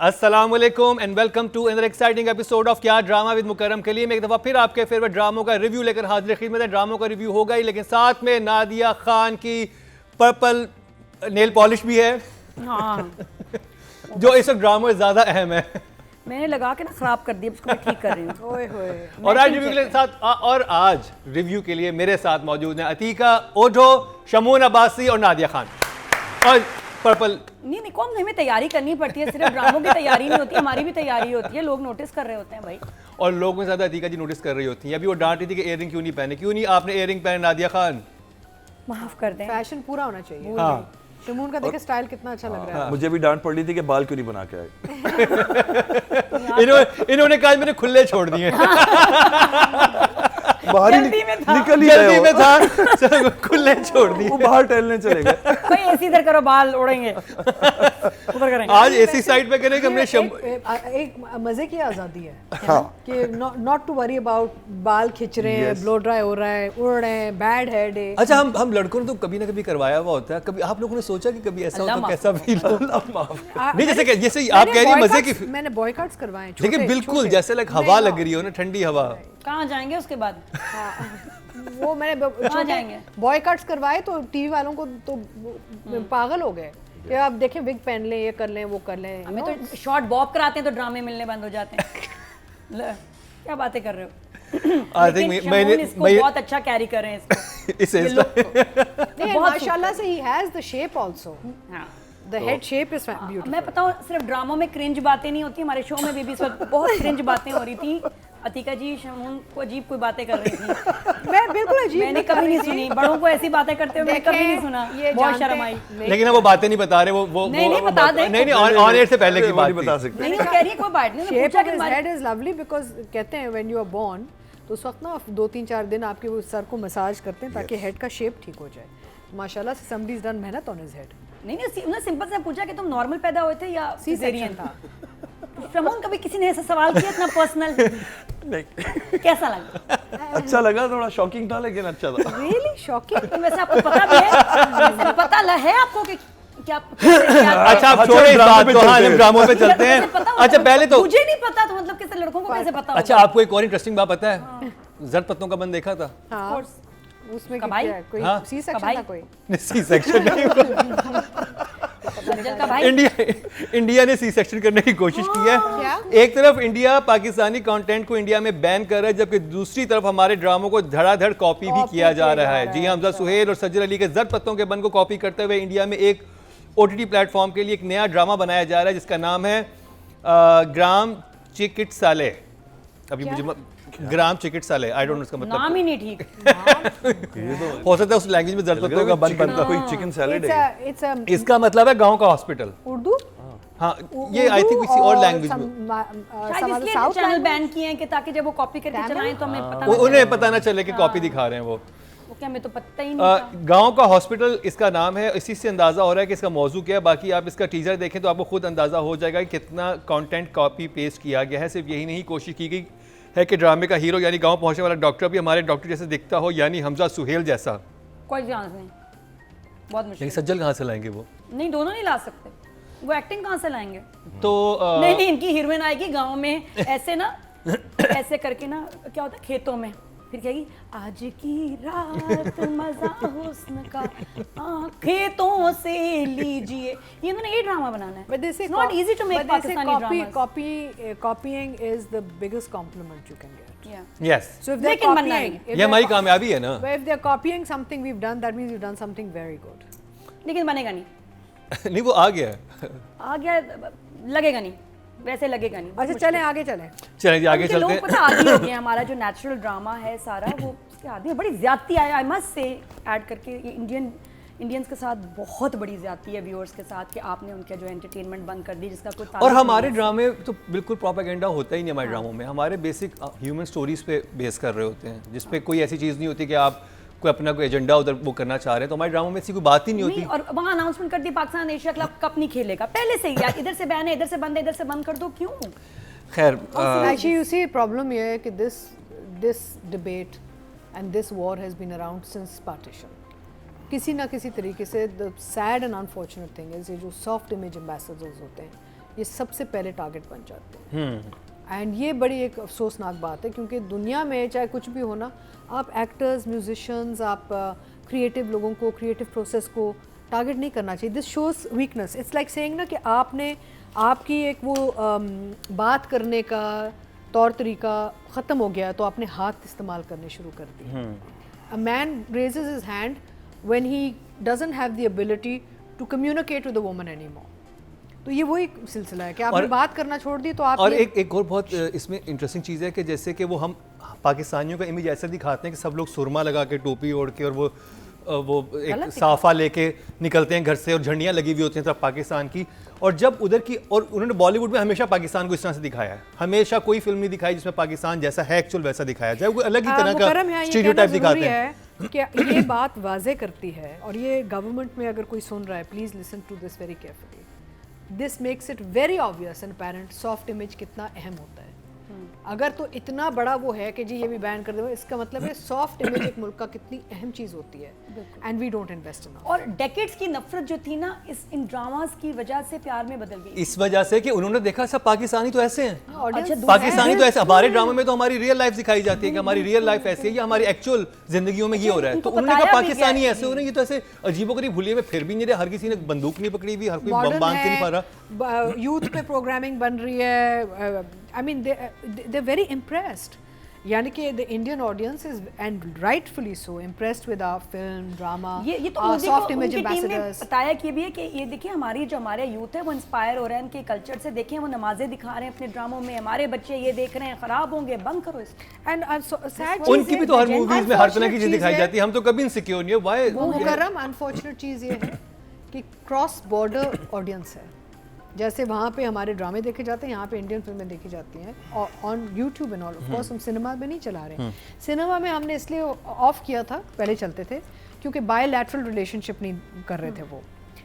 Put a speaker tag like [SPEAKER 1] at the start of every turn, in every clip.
[SPEAKER 1] अस्सलामुअलैकुम and welcome to another exciting episode of Kya drama with Mukarram Kaleem. एक दफ़ा फिर आपके फेवरेट ड्रामों का रिव्यू लेकर हाजिर खिदमत है। ड्रामों का रिव्यू होगा ही, लेकिन साथ में नादिया खान की पर्पल नेल पॉलिश भी है।
[SPEAKER 2] हाँ।
[SPEAKER 1] जो इस वक्त ड्रामों में ज़्यादा अहम है।
[SPEAKER 2] मैंने लगा के ना खराब कर दिया, उसको मैं ठीक कर रही हूँ। ओए होए।
[SPEAKER 1] और आज रिव्यू के लिए साथ आज रिव्यू के लिए मेरे साथ मौजूद हैं अतीका ओढो, शमून अब्बासी और नादिया खान। और पर्पल
[SPEAKER 2] नहीं कौन, हमें तैयारी करनी पड़ती है, सिर्फ ड्रामों की तैयारी नहीं होती, हमारी भी तैयारी होती है। लोग नोटिस कर रहे होते हैं भाई,
[SPEAKER 1] और लोगों में ज़्यादा अतीका जी नोटिस कर रही होती हैं। अभी वो डांट रही थी कि इयररिंग क्यों नहीं पहने, क्यों नहीं आपने इयररिंग पहने नादिया खान?
[SPEAKER 2] माफ कर दें,
[SPEAKER 3] फैशन पूरा होना चाहिए।
[SPEAKER 1] हाँ।
[SPEAKER 3] शमून का देखे स्टाइल कितना अच्छा लग रहा है।
[SPEAKER 4] मुझे भी डांट पड़ रही थी कि बाल क्यों नहीं बना के आए।
[SPEAKER 1] इन्होंने कहा मैंने खुले छोड़ दिए।
[SPEAKER 4] बाहर ही
[SPEAKER 2] जल्दी में था।
[SPEAKER 4] निकल ही
[SPEAKER 1] जल्दी में
[SPEAKER 4] गए
[SPEAKER 1] था, चलो खुले छोड़ दिए।
[SPEAKER 4] वो बाहर टहलने चले गए।
[SPEAKER 2] भाई एसी इधर करो, बाल उड़ेंगे उधर करेंगे।
[SPEAKER 1] आज एसी साइड पे करें कि हमने
[SPEAKER 3] एक मजे की आजादी है
[SPEAKER 4] हाँ।
[SPEAKER 3] कि नॉट टू वरी अबाउट बाल खिंच रहे हैं, ब्लो ड्राई हो रहा है, उड़ रहे हैं, बैड हेड है।
[SPEAKER 1] अच्छा, हम लड़कों ने तो कभी ना कभी करवाया हुआ होता है। कभी आप लोगों ने सोचा कि कभी ऐसा हो तो कैसा फील हो? नहीं, जैसे आप कह रही हैं मजे की,
[SPEAKER 3] मैंने बॉयकॉट्स करवाए हैं,
[SPEAKER 1] लेकिन
[SPEAKER 3] छोटे,
[SPEAKER 1] बिल्कुल
[SPEAKER 3] छोटे।
[SPEAKER 1] जैसे लाइक हवा लग रही हो ना, ठंडी हवा।
[SPEAKER 2] कहाँ जाएंगे उसके बाद?
[SPEAKER 3] वो मैंने
[SPEAKER 2] जाएंगे?
[SPEAKER 3] बॉयकॉट्स करवाए तो टीवी वालों को तो पागल हो गए कि आप देखें विग पहन लें, ये कर लें, वो कर लें।
[SPEAKER 2] हमें तो शॉर्ट बॉब कराते हैं तो ड्रामे मिलने बंद हो जाते हैं। क्या बातें कर रहे हो?
[SPEAKER 1] आई थिंक
[SPEAKER 2] शमून इसको बहुत अच्छा कैरी कर रहे हैं इसको।
[SPEAKER 1] इसे
[SPEAKER 3] नहीं, माशाल्लाह से ही हैज द शेप आल्सो।
[SPEAKER 2] हाँ।
[SPEAKER 3] The head shape is beautiful.
[SPEAKER 2] मैं बताऊं, सिर्फ ड्रामों में क्रिंज बातें नहीं होती, हमारे शो में भी इस वक्त बहुत क्रिंज बातें हो रही थी। अतीका जी शमून को अजीब कोई बातें कर रही थी,
[SPEAKER 3] मैं बिल्कुल अजीब
[SPEAKER 2] मैंने कभी नहीं सुनी। बड़ों को ऐसी बातें करते हुए मैंने कभी नहीं सुना, बहुत शर्म आई।
[SPEAKER 1] लेकिन वो बातें नहीं बता रहे। वो
[SPEAKER 2] नहीं बता दें।
[SPEAKER 1] नहीं ऑन एयर से पहले की बात
[SPEAKER 4] नहीं बता सकते।
[SPEAKER 2] नहीं, वो कह रही है कोई बात नहीं।
[SPEAKER 3] शेप
[SPEAKER 2] पूछा
[SPEAKER 3] ऑफ
[SPEAKER 2] कि
[SPEAKER 3] his head is lovely because कहते हैं व्हेन यू आर बोर्न तो उस वक्त ना 2-3-4 दिन आपके वो सर को मसाज करते हैं ताकि हेड का शेप ठीक हो जाए। माशाल्लाह से somebody has done मेहनत ऑन हिज हेड।
[SPEAKER 2] नहीं, सिंपल से पूछा कि तुम नॉर्मल पैदा हुए थे या
[SPEAKER 3] C-section
[SPEAKER 2] था? शमून, कभी किसी ने ऐसा सवाल किया इतना पर्सनल?
[SPEAKER 4] नहीं,
[SPEAKER 2] कैसा लगा?
[SPEAKER 4] अच्छा लगा, थोड़ा शॉकिंग था लेकिन अच्छा था।
[SPEAKER 3] Really shocking.
[SPEAKER 2] वैसे आपको पता भी है, वैसे पता है आपको कि क्या?
[SPEAKER 1] अच्छा, आप छोड़े इस बात को, हाँ हम ड्रामों पे चलते हैं। अच्छा, पहले तो
[SPEAKER 2] मुझे नहीं पता, तो मतलब किसी लड़कों को कैसे पता?
[SPEAKER 1] अच्छा, आपको एक और इंटरेस्टिंग बात पता है? जर्द पत्तों का बंद देखा था?
[SPEAKER 3] हाँ, उसमें क्या
[SPEAKER 2] कबाई?
[SPEAKER 3] है? कोई
[SPEAKER 1] हाँ।
[SPEAKER 3] C section
[SPEAKER 2] कबाई?
[SPEAKER 3] था कोई?
[SPEAKER 1] सी सेक्शन नहीं,
[SPEAKER 2] मंजल का भाई।
[SPEAKER 1] इंडिया ने सी सेक्शन करने की कोशिश की है।
[SPEAKER 3] क्या?
[SPEAKER 1] एक तरफ इंडिया पाकिस्तानी कंटेंट को इंडिया में बैन कर रहा है, जबकि दूसरी तरफ हमारे ड्रामों को धड़ाधड़ कॉपी भी किया जा रहा है। जी, हमजा सुहेल और सज्जर अली के जर्द पत्तों के बंद को कॉपी करते हुए इंडिया में एक OTT प्लेटफॉर्म के लिए एक नया ड्रामा बनाया जा रहा है जिसका नाम है ग्राम चिकिट साले। अभी मुझे ग्राम चिकिट साले, आई डोंट नो इसका मतलब।
[SPEAKER 2] नाम ही नहीं ठीक।
[SPEAKER 1] हो सकता है उस लैंग्वेज में जर्द पत्तों का बंद बनता।
[SPEAKER 4] कोई चिकन सैलेड
[SPEAKER 3] It's
[SPEAKER 4] है।
[SPEAKER 3] a- it's a
[SPEAKER 1] इसका मतलब है गांव का हॉस्पिटल।
[SPEAKER 3] उर्दू।
[SPEAKER 1] हाँ, ये आई थिंक किसी और लैंग्वेज में
[SPEAKER 2] शायद इसलिए चैनल बैन किए हैं कि ताकि जब वो कॉपी करके चलाएं तो हमें पता ना
[SPEAKER 1] उन्हें पता ना चले कि कॉपी दिखा रहे हैं वो।
[SPEAKER 2] क्या, हमें तो पता ही नहीं था।
[SPEAKER 1] गांव का हॉस्पिटल इसका नाम है। इसी से अंदाजा हो रहा है कि इसका मौजू क्या है। बाकी आप इसका टीजर देखें तो आपको खुद अंदाजा हो जाएगा कि कितना कंटेंट कॉपी पेस्ट किया गया है। सिर्फ यही नहीं, कोशिश की गई है कि ड्रामे का हीरो यानी गांव पहुंचने वाला डॉक्टर भी हमारे डॉक्टर जैसे दिखता हो, यानी हमजा सुहेल जैसा।
[SPEAKER 2] कोई चांस नहीं, बहुत
[SPEAKER 1] लेकिन
[SPEAKER 2] मुश्किल।
[SPEAKER 1] सज्जल कहाँ से लाएंगे वो?
[SPEAKER 2] नहीं, दोनों नहीं ला सकते, वो एक्टिंग कहाँ से लाएंगे?
[SPEAKER 1] तो
[SPEAKER 2] नहीं, इनकी हीरोइन आएगी गांव में ऐसे ना, ऐसे करके ना, क्या होता है खेतों में, फिर कहेगी आज की रात मजा हुस्न का खेतों से लीजिए। ये इन्होंने ये ड्रामा बनाना है।
[SPEAKER 3] But they say
[SPEAKER 2] Not easy to make Pakistani dramas.
[SPEAKER 3] copying is the biggest compliment you can get.
[SPEAKER 2] Yeah.
[SPEAKER 1] Yes,
[SPEAKER 3] So if they're
[SPEAKER 2] लेकिन बनना
[SPEAKER 3] copying,
[SPEAKER 2] नहीं।
[SPEAKER 3] if
[SPEAKER 1] ये
[SPEAKER 3] they're
[SPEAKER 1] हमारी
[SPEAKER 3] co-
[SPEAKER 1] कामयाबी है ना।
[SPEAKER 3] but if they're copying something we've done, that means you've done something very good.
[SPEAKER 2] लेकिन बनेगा नहीं,
[SPEAKER 1] नहीं, वो आ गया है।
[SPEAKER 2] आ गया, लगेगा नहीं, वैसे लगेगा नहीं।
[SPEAKER 3] अच्छा चलें आगे चलें।
[SPEAKER 1] चलें जी, आगे
[SPEAKER 2] उनके
[SPEAKER 1] चलते
[SPEAKER 2] लोग
[SPEAKER 1] हैं।
[SPEAKER 2] पता आदी हो गए हैं, हमारा जो नेचुरल ड्रामा है सारा वो उसके आदी है। बड़ी ज्यादती है, आई मस्ट से ऐड करके, ये इंडियंस के साथ बहुत बड़ी ज्यादती है व्यूअर्स के साथ कि आपने उनका जो एंटरटेनमेंट बंद कर दी जिसका कोई
[SPEAKER 1] और
[SPEAKER 2] ताल्लुक
[SPEAKER 1] हमारे
[SPEAKER 2] नहीं है।
[SPEAKER 1] ड्रामे तो बिल्कुल प्रोपेगेंडा होता ही नहीं हमारे ड्रामों में। हमारे बेसिक ह्यूमन स्टोरीज पे बेस कर रहे होते हैं, जिस पे कोई ऐसी चीज़ नहीं होती कि आप कोई अपना कोई एजेंडा उधर वो करना चाह रहे हैं। तो हमारे ड्रामों में ऐसी कोई बात ही नहीं होती।
[SPEAKER 2] नहीं, और वहाँ अनाउंसमेंट कर दी पाकिस्तान एशिया क्लब कप नहीं खेलेगा पहले से ही, यार इधर से बैन है, इधर से बंद है, इधर से बंद कर दो, क्यों?
[SPEAKER 1] खैर,
[SPEAKER 3] Actually, you see, problem ये है कि this debate and this war has been around since partition. किसी ना किसी तरीके से the sad and unfortunate thing is ये जो soft image ambassadors होते हैं ये सबसे पहले टारगेट बन जाते हैं। एंड ये बड़ी एक अफसोसनाक बात है, क्योंकि दुनिया में चाहे कुछ भी हो ना, आप एक्टर्स, म्यूजिशियंस, आप क्रिएटिव लोगों को, क्रिएटिव प्रोसेस को टारगेट नहीं करना चाहिए। This shows weakness. It's like saying ना कि आपने आपकी एक वो बात करने का तौर तरीका ख़त्म हो गया, तो आपने हाथ इस्तेमाल करने शुरू कर दिए। A man raises his hand when he doesn't have the ability to communicate with the woman anymore. तो ये वही सिलसिला है कि आपने बात करना छोड़ दी, तो आप
[SPEAKER 1] और एक और बहुत इसमें इंटरेस्टिंग चीज़ है कि जैसे कि वो हम पाकिस्तानियों का इमेज ऐसा दिखाते हैं कि सब लोग सुरमा लगा के, टोपी ओढ़ के, और वो एक साफा लेके निकलते हैं घर से, और झंडियाँ लगी हुई होती हैं तरफ पाकिस्तान की। और जब उधर की, और उन्होंने बॉलीवुड में हमेशा पाकिस्तान को इस तरह से दिखाया है, हमेशा कोई फिल्म नहीं दिखाई जिसमें पाकिस्तान जैसा है एक्चुअल वैसा दिखाया जाए, वो अलग ही तरह का स्टीरियोटाइप दिखाते हैं।
[SPEAKER 3] कि ये बात वाजे करती है, और ये गवर्नमेंट में अगर कोई सुन रहा है, please listen to this very carefully. This makes it very obvious and apparent soft image कितना अहम होता है। अगर तो इतना बड़ा वो है कि जी ये भी बैन कर दो, इसका मतलब है सॉफ्ट इमेज एक मुल्क का कितनी अहम चीज़ होती है, and we don't invest in.
[SPEAKER 2] और डेकेड्स की नफरत जो थी ना, इन ड्रामास की वजह से प्यार में बदल गई।
[SPEAKER 1] इस वजह से कि उन्होंने देखा सब पाकिस्तानी तो ऐसे हैं,
[SPEAKER 3] Audience
[SPEAKER 1] पाकिस्तानी तो ऐसे। हमारे ड्रामा में तो हमारी रियल लाइफ दिखाई जाती है कि हमारी रियल लाइफ ऐसी है, या हमारी एक्चुअल जिंदगियों में ये हो रहा है। तो उन्होंने कहा पाकिस्तानी ऐसे हो रहे हैं, ये तो ऐसे अजीबोगरीब भूलिए में फिर भी नहीं रहे, हर किसी ने बंदूक नहीं पकड़ी हुई, हर कोई बम बांध के नहीं पा रहा।
[SPEAKER 3] यूथ पे प्रोग्रामिंग बन रही है। I mean they very impressed, यानी कि the Indian audience is, and rightfully so, impressed with our film, drama,
[SPEAKER 2] ये तो
[SPEAKER 3] सॉफ्ट इमेज
[SPEAKER 2] उनकी टीम ने
[SPEAKER 3] एम्बेसडर्स।
[SPEAKER 2] बताया कि भी है कि ये देखिए हमारे यूथ है वो इंस्पायर हो रहे हैं उनके कल्चर से। देखिए वो नमाजें दिखा रहे हैं अपने ड्रामों में, हमारे बच्चे ये देख रहे हैं, खराब होंगे, बंद करो इसको।
[SPEAKER 3] एंड सैड
[SPEAKER 1] उनकी भी तो हर मूवीज में हर तरह की चीज दिखाई जाती है, हम तो कभी इनसिक्योर नहीं है। व्हाई
[SPEAKER 3] मुकर्रम अनफॉर्चुनेट चीज़ ये है कि क्रॉस बॉर्डर ऑडियंस है। जैसे वहाँ पे हमारे ड्रामे देखे जाते हैं, यहाँ पे इंडियन फिल्में देखी जाती हैं on YouTube and all. Of course हम सिनेमा में नहीं चला रहे हैं। सिनेमा में हमने इसलिए ऑफ किया था, पहले चलते थे, क्योंकि बायलैटरल रिलेशनशिप नहीं कर रहे थे वो।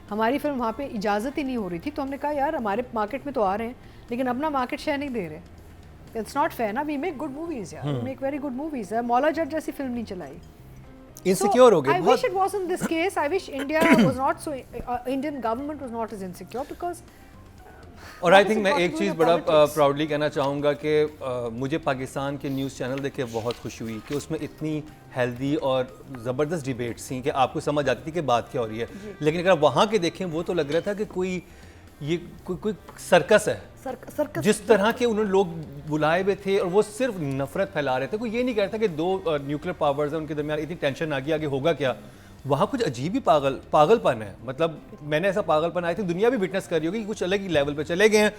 [SPEAKER 3] हमारी फिल्म वहाँ पे इजाज़त ही नहीं हो रही थी, तो हमने कहा यार हमारे मार्केट में तो आ रहे हैं, लेकिन अपना मार्केट शेयर नहीं दे रहे। इट्स नॉट फेयर ना, वी मेक गुड मूवीज़ यार, we make very good movies है। मौला जट जैसी फिल्म नहीं चलाई,
[SPEAKER 1] इनसिक्योर हो गए
[SPEAKER 3] I wish it wasn't this case. I wish India was not so, Indian government was not as insecure, because
[SPEAKER 1] और I think मैं एक चीज़ बड़ा प्राउडली कहना चाहूँगा कि मुझे पाकिस्तान के न्यूज़ चैनल देख के बहुत खुशी हुई कि उसमें इतनी हेल्दी और ज़बरदस्त डिबेट्स थी कि आपको समझ आती थी कि बात क्या हो रही है। लेकिन अगर वहाँ के देखें, वो तो लग रहा था कि कोई सर्कस है।
[SPEAKER 2] सर्कस
[SPEAKER 1] जिस तरह के उन्होंने लोग बुलाए हुए थे, और वो सिर्फ नफरत फैला रहे थे। कोई ये नहीं कहता कि दो न्यूक्लियर पावर्स हैं, उनके दरमियान इतनी टेंशन आगे होगा क्या। वहाँ कुछ अजीब ही पागलपन है। मतलब मैंने ऐसा पागलपन आई थी दुनिया भी विटनेस कर रही होगी कि कुछ अलग ही लेवल पे चले गए हैं।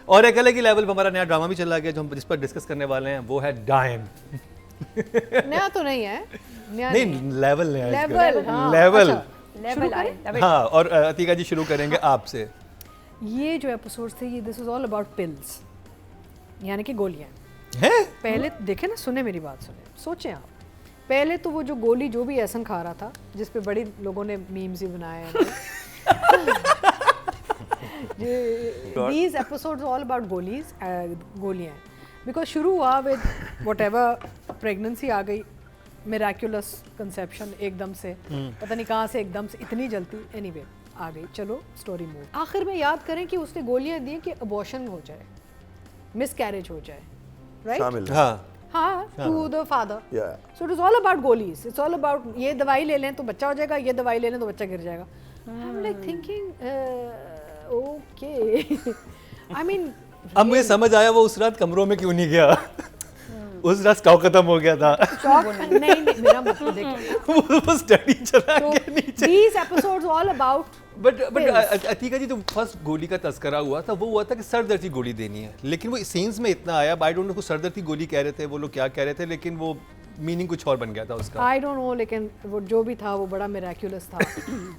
[SPEAKER 1] और एक अलग ही लेवल पे हमारा नया ड्रामा भी चला गया, जो हम जिस पर डिस्कस करने वाले हैं, वो है डायन।
[SPEAKER 3] नया तो नहीं है, नया
[SPEAKER 1] नहीं, लेवल नया है इसका।
[SPEAKER 3] लेवल, हाँ,
[SPEAKER 1] लेवल
[SPEAKER 3] अच्छा,
[SPEAKER 2] लेवल आए।
[SPEAKER 1] हाँ। और अतीका जी शुरू करेंगे आपसे।
[SPEAKER 3] ये जो एपिसोड थे, ये this was all about pills, यानी कि गोलियां
[SPEAKER 1] हैं।
[SPEAKER 3] पहले देखे ना, सुने मेरी बात, सुने, सोचें आप। पहले तो वो जो गोली जो भी एहसन खा रहा था, जिस पे बड़ी लोगों ने मीम्स भी बनाए हैं। These episodes are all about गोलियां, बिकॉज शुरू हुआ विद व्हाटएवर, प्रेगनेंसी आ गई, मिराक्युलस कंसेप्शन एकदम से, पता नहीं कहाँ से एकदम से इतनी जल्दी, एनीवे आ गई, चलो स्टोरी मूव। आखिर में याद करें कि उसने गोलियां दी कि अबॉर्शन हो जाए, मिस कैरेज हो जाए, राइट?
[SPEAKER 4] शामिल है।
[SPEAKER 1] हाँ,
[SPEAKER 3] हाँ, to the father.
[SPEAKER 4] Yeah.
[SPEAKER 3] So it is all about गोलीज, इट्स ऑल अबाउट ये दवाई ले लें तो बच्चा हो जाएगा, ये दवाई ले लें तो बच्चा गिर जाएगा। I am like thinking okay, I mean
[SPEAKER 1] अब मुझे समझ आया वो उस रात कमरों में क्यों नहीं गया। उस रात स्टॉक खत्म हो गया था।
[SPEAKER 3] नहीं मेरा मतलब देखो,
[SPEAKER 1] वो स्टडी चला गया नीचे।
[SPEAKER 3] These episodes all about
[SPEAKER 1] but Atika ji, तो फर्स्ट गोली का तस्करा हुआ था, वो हुआ था कि सर दर्द की गोली देनी है, लेकिन वो सीन्स में इतना आया, आई डोंट नो, सर दर्द की गोली कह रहे थे वो लोग, क्या कह रहे थे, लेकिन वो मीनिंग कुछ और बन गया था उसका।
[SPEAKER 3] आई डोंट नो, लेकिन वो जो भी था वो बड़ा मिराक्युलस था।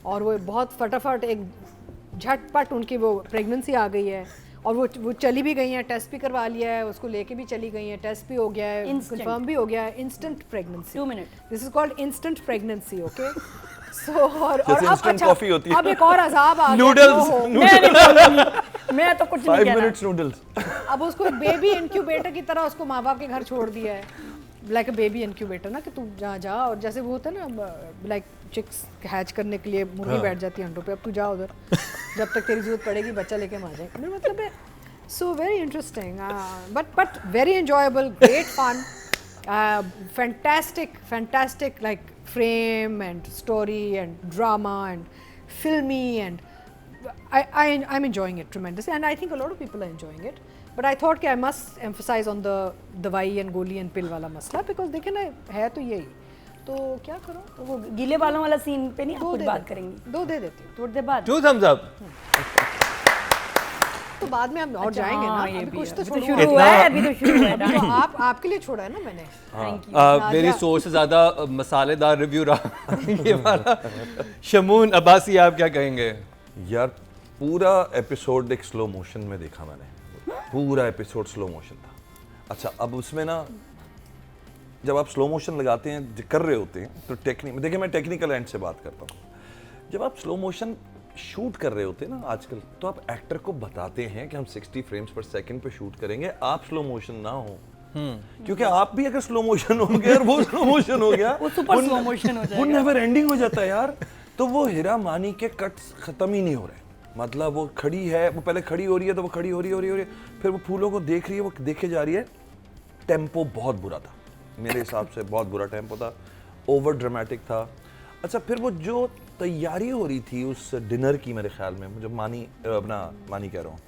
[SPEAKER 3] और वो बहुत फटाफट एक झटपट उनकी वो प्रेगनेंसी आ गई है, और वो चली भी गई हैं, टेस्ट भी करवा लिया है, उसको लेके भी चली गई हैं, टेस्ट भी हो गया है, कंफर्म भी हो गया है, इंस्टेंट प्रेगनेंसी।
[SPEAKER 2] 2 मिनट।
[SPEAKER 3] This is called instant pregnancy, okay? So और
[SPEAKER 4] जैसे
[SPEAKER 3] अब
[SPEAKER 4] instant coffee होती है।
[SPEAKER 3] अब एक और अजाब आ गया।
[SPEAKER 1] नूडल्स,
[SPEAKER 2] मैं तो कुछ नहीं
[SPEAKER 4] 5
[SPEAKER 2] कहना।
[SPEAKER 4] minutes noodles।
[SPEAKER 3] अब उसको एक बेबी इनक्यूबेटर की तरह उसको माँ बाप के घर छोड़ दिया है, लाइक अ बेबी इनक्यूबेटर ना, कि तू जा, और जैसे वो होता है ना, लाइक चिक्स हैच करने के लिए मुर्गी बैठ जाती है अंडों पे, अब तू जा उधर। जब तक तेरी जरूरत पड़ेगी बच्चा लेके हम आ जाएंगे। मेरा मतलब है so very interesting but very enjoyable, great fun, fantastic like frame and story and drama and filmy, and I'm enjoying it tremendously, and I think a lot of people are enjoying it. But I thought कि I must emphasize on the दवाई and गोली and pill वाला मसला, because देखे ना है तो यही, तो क्या करो,
[SPEAKER 2] तो वो गीले बालों वाला सीन पे नहीं आप
[SPEAKER 3] दो
[SPEAKER 2] कुछ
[SPEAKER 3] दे
[SPEAKER 2] बात
[SPEAKER 3] देती हूँ,
[SPEAKER 2] करेंगी?
[SPEAKER 3] 2 दे देती हूँ,
[SPEAKER 2] थोड़ी देर बाद।
[SPEAKER 1] 2 thumbs up।
[SPEAKER 3] तो बाद में हम और
[SPEAKER 2] अच्छा,
[SPEAKER 3] जाएंगे ना,
[SPEAKER 2] हाँ, ये
[SPEAKER 3] अभी
[SPEAKER 2] भी
[SPEAKER 3] कुछ
[SPEAKER 2] है।
[SPEAKER 3] तो
[SPEAKER 2] अभी
[SPEAKER 3] छोड़ो।
[SPEAKER 2] शुरू हुआ है, अभी तो शुरू हुआ है।
[SPEAKER 3] तो आपके लिए छोड़ा है ना मैंने।
[SPEAKER 2] Thank you.
[SPEAKER 1] मेरी सोच से ज़्यादा मसालेदार रिव्यू रहा ये वाला। शमून अब्बासी, आप क्या कहेंगे?
[SPEAKER 4] यार पूरा एपिसोड एक स्लो मोशन में देखा मैंने, पूरा एपिसोड स्लो मोशन था। अच्छा, अब उसमें ना जब आप स्लो मोशन लगाते हैं, कर रहे होते हैं, तो देखिए मैं टेक्निकल एंड से बात करता हूँ। जब आप स्लो मोशन शूट कर रहे होते हैं ना आजकल, तो आप एक्टर को बताते हैं कि हम 60 फ्रेम्स पर सेकंड पे शूट करेंगे, आप स्लो मोशन ना हो। क्योंकि आप भी अगर स्लो मोशन हो गया और वो स्लो मोशन हो गया,
[SPEAKER 2] वो सुपर स्लो मोशन हो
[SPEAKER 4] वो
[SPEAKER 2] जाएगा।
[SPEAKER 4] नेवर एंडिंग हो जाता है यार। तो वो हीरा मानी के कट्स खत्म ही नहीं हो रहे। मतलब वो खड़ी है, वो पहले खड़ी हो रही है, तो वो खड़ी हो रही है, फिर वो फूलों को देख रही है, वो देखे जा रही है। टेम्पो बहुत बुरा था मेरे हिसाब से, बहुत बुरा टेम्पो था, ओवर ड्रामेटिक था। अच्छा, फिर वो जो तैयारी हो रही थी उस डिनर की, मेरे ख्याल में मुझे मानी कह रहा हूँ,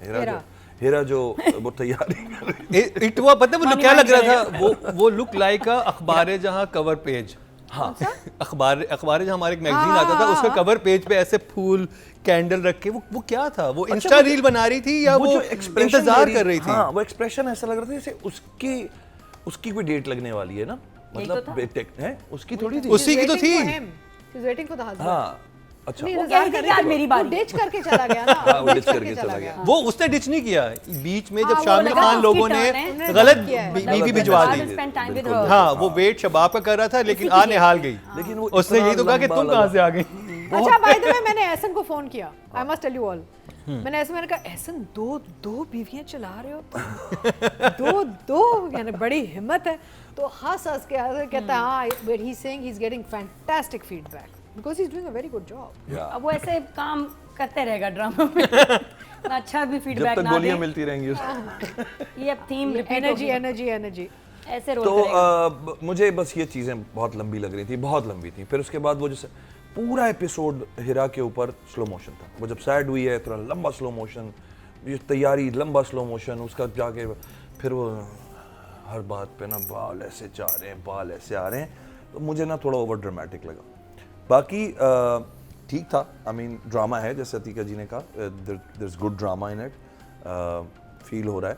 [SPEAKER 4] हीरा जो वो तैयारी कर रही थी।
[SPEAKER 1] इट हुआ, पता है वो look क्या लग रहा था? वो लुक लाइक अखबार जहाँ कवर पेज। हाँ, अखबार जहाँ हमारे एक मैगजीन आता था, उसका कवर पेज पे ऐसे फूल कैंडल रख के वो क्या था? वो इंस्टा रील बना रही थी या वो
[SPEAKER 4] जो expression
[SPEAKER 1] इंतजार
[SPEAKER 4] मेरी-
[SPEAKER 1] कर रही थी?
[SPEAKER 4] हाँ, वो एक्सप्रेशन ऐसा लग रहा था जैसे उसकी कोई डेट लगने वाली है ना, मतलब है उसकी थोड़ी थी।
[SPEAKER 1] उसी की तो थी।
[SPEAKER 3] She's waiting for the husband.
[SPEAKER 4] हाँ, अच्छा,
[SPEAKER 3] नहीं,
[SPEAKER 2] वो
[SPEAKER 3] इंतजार
[SPEAKER 2] कह रही थी
[SPEAKER 3] कर
[SPEAKER 2] कि
[SPEAKER 3] रही
[SPEAKER 2] आज
[SPEAKER 3] थी।
[SPEAKER 2] मेरी
[SPEAKER 3] वो
[SPEAKER 2] बारी।
[SPEAKER 3] डिच करके चला गया ना,
[SPEAKER 4] हाँ, वो
[SPEAKER 3] डिच
[SPEAKER 4] डिच करके चला गया।
[SPEAKER 1] वो उसने डिच नहीं किया, बीच में जब
[SPEAKER 3] हाँ, वो
[SPEAKER 1] शामिर
[SPEAKER 3] लगा
[SPEAKER 1] खान
[SPEAKER 3] उसकी
[SPEAKER 1] लोगों
[SPEAKER 2] turn
[SPEAKER 1] ने
[SPEAKER 2] है।
[SPEAKER 3] उन्होंने
[SPEAKER 1] गलत
[SPEAKER 3] गलत किया है।
[SPEAKER 1] बीवी भिजवा दी।
[SPEAKER 2] Spend time with
[SPEAKER 4] बिल्कुल।
[SPEAKER 2] her।
[SPEAKER 1] हाँ, वो वेट शबाब का कर रहा था, लेकिन आ निहाल गई।
[SPEAKER 4] लेकिन वो
[SPEAKER 1] उसने
[SPEAKER 4] इतना
[SPEAKER 1] यही तो कहा कि
[SPEAKER 4] लंबा
[SPEAKER 1] तुम
[SPEAKER 4] लगा।
[SPEAKER 1] कहाँ से आ गई?
[SPEAKER 3] अच्छा, बाय द वे मैंने एहसन को फोन किया, I must tell you all. मैंने कहा एहसन दो बीवियां चला रहे हो दो यानी बड़ी हिम्मत है। तो हंस के कहता है हाँ, but he is saying he is getting fantastic feedback because he is doing a very good job.
[SPEAKER 2] अब वो ऐसे काम करते रहेगा ड्रामा में। ना अच्छा भी
[SPEAKER 4] जब
[SPEAKER 2] फीडबैक
[SPEAKER 4] तक
[SPEAKER 2] ना
[SPEAKER 4] गोलियां
[SPEAKER 2] दे।
[SPEAKER 4] मिलती रहेंगी उसको।
[SPEAKER 2] ये अब थीम
[SPEAKER 3] एनर्जी
[SPEAKER 2] ऐसे रोल
[SPEAKER 4] तो
[SPEAKER 2] करेगा।
[SPEAKER 4] मुझे बस ये चीज़ें बहुत लंबी लग रही थी, बहुत लंबी थी। फिर उसके बाद वो जैसे पूरा एपिसोड हीरा के ऊपर स्लो मोशन था। वो जब सैड हुई है थोड़ा लंबा स्लो मोशन, ये तैयारी लंबा स्लो मोशन, उसका जाके फिर वो हर बात पे ना बाल ऐसे जा रहे हैं, बाल ऐसे आ रहे हैं, तो मुझे ना थोड़ा ओवर ड्रामेटिक लगा। बाकी ठीक था, आई मीन ड्रामा है जैसे अतीका जी ने कहा, there is good drama in it, feel हो रहा है।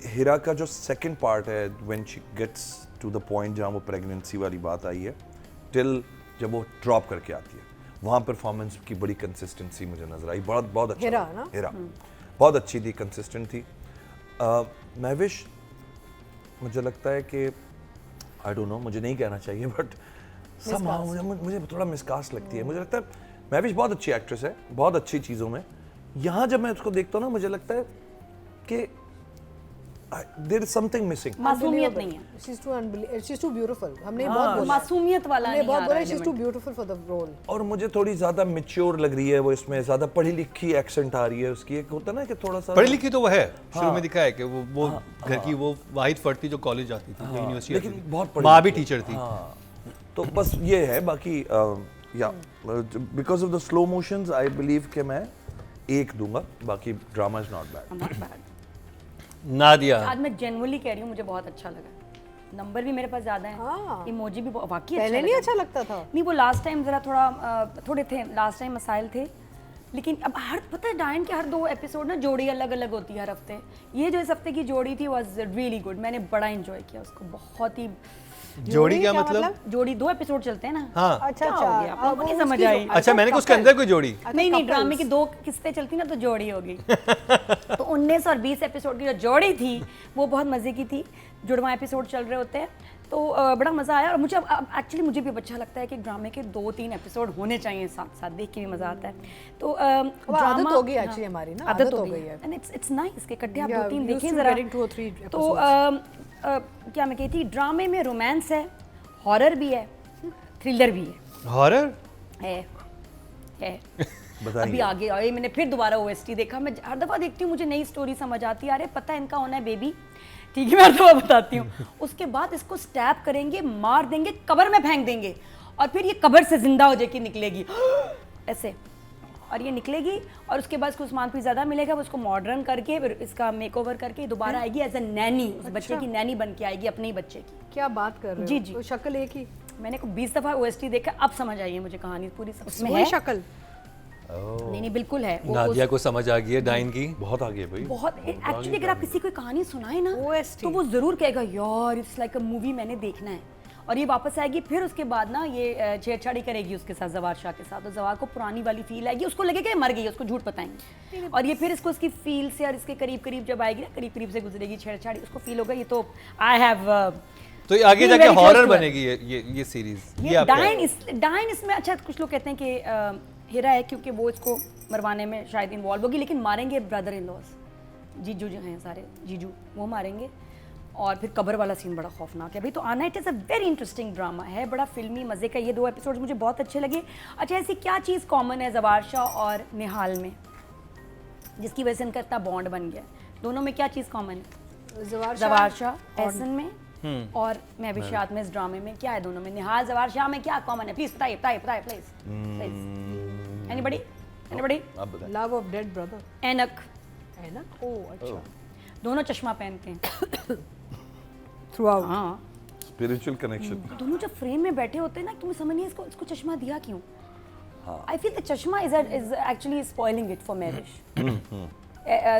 [SPEAKER 4] हीरा का जो सेकंड पार्ट है, when she gets to the point जहाँ वो प्रेगनेंसी वाली बात आई है, टिल जब वो ड्रॉप करके आती है, वहाँ परफॉर्मेंस की बड़ी कंसिस्टेंसी मुझे नजर आई। बहुत अच्छा
[SPEAKER 3] हीरा
[SPEAKER 4] लगा।
[SPEAKER 3] ना?
[SPEAKER 4] हीरा बहुत अच्छी थी, कंसिस्टेंट थी। महविश मुझे लगता है कि आई डोंट नो, मुझे नहीं कहना चाहिए, बट somehow मुझे थोड़ा मिसकास्ट लगती है। मुझे लगता है महविश बहुत अच्छी एक्ट्रेस है, बहुत अच्छी चीज़ों में। यहाँ जब मैं उसको देखता हूँ ना, मुझे लगता है कि देयर इज समथिंग मिसिंग।
[SPEAKER 2] मासूमियत नहीं है।
[SPEAKER 3] she's too beautiful। हमने ये बहुत बोला,
[SPEAKER 2] मासूमियत वाला
[SPEAKER 3] हमने
[SPEAKER 2] नहीं
[SPEAKER 3] बहुत
[SPEAKER 2] आ
[SPEAKER 3] बोला
[SPEAKER 2] रहा
[SPEAKER 3] she's too
[SPEAKER 2] element।
[SPEAKER 3] beautiful for the role।
[SPEAKER 4] और मुझे थोड़ी ज्यादा मैच्योर लग रही है वो, इसमें ज्यादा पढ़ी लिखी एक्सेंट आ रही है उसकी। एक होता ना कि थोड़ा सा
[SPEAKER 1] पढ़ी लिखी तो वो है, शुरू में दिखा है कि वो घर की वो वाहिद फर्द थी जो कॉलेज जाती थी, यूनिवर्सिटी
[SPEAKER 4] लेकिन
[SPEAKER 1] जाती थी।
[SPEAKER 4] बहुत पढ़ी
[SPEAKER 1] माँ भी
[SPEAKER 4] लिखी है।
[SPEAKER 1] टीचर थी।
[SPEAKER 4] हाँ, तो बस ये है। बाकी या because of the slow motions I believe कि मैं 1 दूंगा। बाकी drama is not bad.
[SPEAKER 1] Nadia,
[SPEAKER 2] आज मैं जेन्युइनली कह रही हूँ, मुझे बहुत अच्छा लगा। नंबर भी मेरे पास ज्यादा
[SPEAKER 3] हाँ।
[SPEAKER 2] है, इमोजी भी वाकई
[SPEAKER 3] पहले नहीं अच्छा लगता था।
[SPEAKER 2] नहीं, वो लास्ट टाइम जरा थोड़े थे, लास्ट टाइम मसाइल थे। लेकिन अब पता है डायन के हर 2 एपिसोड ना जोड़ी अलग अलग होती है हर हफ्ते। ये जो इस हफ्ते की जोड़ी थी वाज रियली गुड, मैंने बड़ा एंजॉय किया उसको, बहुत ही।
[SPEAKER 1] जोड़ी क्या मतलब?
[SPEAKER 2] जोड़ी 2 एपिसोड चलते हैं ना।
[SPEAKER 1] हाँ।
[SPEAKER 3] अच्छा
[SPEAKER 2] क्या हो गया? आपको
[SPEAKER 3] अब
[SPEAKER 2] नहीं
[SPEAKER 3] वो
[SPEAKER 2] समझ
[SPEAKER 3] उसकी
[SPEAKER 2] आई?
[SPEAKER 3] जो-
[SPEAKER 1] अच्छा, मैंने कहा उसके अंदर कोई जोड़ी।
[SPEAKER 2] नहीं, ड्रामे की 2 किस्तें चलती ना तो जोड़ी हो गई। तो 19 और 20 एपिसोड की जो जोड़ी थी वो बहुत मजे की थी। जुड़वा एपिसोड चल रहे होते हैं तो बड़ा मजा आया। और मुझे एक्चुअली मुझे भी अच्छा लगता है कि ड्रामे के 2-3 एपिसोड होने चाहिए साथ साथ, देख के भी मजा आता है। तो
[SPEAKER 3] आदत हो गई actually हमारी ना, आदत हो गई है।
[SPEAKER 2] एंड इट्स नाइस कि इकट्ठे आप
[SPEAKER 3] Yeah,
[SPEAKER 2] 2-3
[SPEAKER 3] used
[SPEAKER 2] देखें
[SPEAKER 3] to
[SPEAKER 2] जरा।
[SPEAKER 3] getting 2 or 3
[SPEAKER 2] तो क्या मैं कहती, ड्रामे में रोमांस है, हॉरर भी है, थ्रिलर भी
[SPEAKER 1] हॉरर
[SPEAKER 2] है। है।
[SPEAKER 4] बताइए।
[SPEAKER 2] अभी आगे आए, मैंने फिर दोबारा ओएसटी देखा। मैं हर दफ़ा देखती हूँ, मुझे नई स्टोरी समझ आती है। अरे पता है इनका होना है बेबी, ठीक है, मैं हर दफ़ा बताती हूँ। उसके बाद इसको स्टैप करेंगे, मार देंगे, कब्र में फेंक देंगे, और फिर ये कब्र से जिंदा हो जाके निकलेगी ऐसे, और ये निकलेगी, और उसके बाद उसको उस्मान ज़्यादा मिलेगा, वो उसको मॉडर्न करके फिर इसका मेकओवर करके दोबारा आएगी एज अ नैनी, उस बच्चे की नैनी बन के आएगी, अपने ही बच्चे की।
[SPEAKER 3] क्या बात कर रहे हो?
[SPEAKER 2] जी, जी।
[SPEAKER 3] तो शक्ल एक ही,
[SPEAKER 2] मैंने को 20 दफ़ा ओएसटी देखा, अब समझ आई है मुझे कहानी पूरी। उसमें
[SPEAKER 3] वही
[SPEAKER 2] है
[SPEAKER 3] शक्ल।
[SPEAKER 2] नहीं बिल्कुल है वो
[SPEAKER 1] नादिया को समझ आ गई है डाइन की।
[SPEAKER 4] बहुत आगे है भाई।
[SPEAKER 2] बहुत एक्चुअली अगर आप किसी को कहानी सुनाए ना
[SPEAKER 3] OST
[SPEAKER 2] तो वो जरूर कहेगा यार इट्स लाइक अ मूवी, मैंने देखना है। और ये वापस आएगी, फिर उसके बाद ना ये छेड़छाड़ी करेगी उसके साथ, जवार शाह के साथ, और जवार को पुरानी वाली फील आएगी, उसको लगेगा ये मर गई है, उसको झूठ बताएंगे, और ये फिर इसको उसकी फील से और इसके करीब करीब जब आएगी ना, करीब करीब से गुजरेगी छेड़छाड़ी, उसको फील होगा ये तो आई हैव।
[SPEAKER 1] तो ये आगे जाके हॉरर बनेगी ये सीरीज।
[SPEAKER 2] ये डाइन इसमें अच्छा, कुछ लोग कहते हैं कि हीरा है क्योंकि वो इसको मरवाने में शायद इन्वॉल्व होगी, लेकिन मारेंगे ब्रदर इन लॉज, जीजू जो हैं सारे जीजू, वो मारेंगे। और फिर कब्र वाला सीन बड़ा खौफनाक है भाई। तो आना, it is a very interesting drama है, बड़ा फिल्मी मज़े का। ये 2 एपिसोड्स मुझे बहुत अच्छे लगे। अच्छा, ऐसी क्या चीज़ कॉमन है जवार शाह और निहाल में जिसकी वजह से इनका इतना बॉन्ड बन गया? दोनों में क्या चीज़ कॉमन है? जवार शाह एहसन में और महविशात में, इस ड्रामे में क्या है दोनों में? निहाल जवार शाह में क्या कॉमन है? प्लीज बताइए बताइए बताइए प्लीज। एनीबॉडी?
[SPEAKER 4] आप बताएं।
[SPEAKER 3] Love of dead brother.
[SPEAKER 2] ऐनक
[SPEAKER 3] है ना? ओह अच्छा।
[SPEAKER 2] दोनों चश्मा पहनते हैं।
[SPEAKER 3] Through out.
[SPEAKER 2] हाँ,
[SPEAKER 4] स्पिरिचुअल कनेक्शन।
[SPEAKER 2] दोनों जब फ्रेम में बैठे होते हैं ना, तुम्हें समझ नहीं इसको चश्मा दिया क्यों? आई फील द चश्मा is actually spoiling it for Mahvish.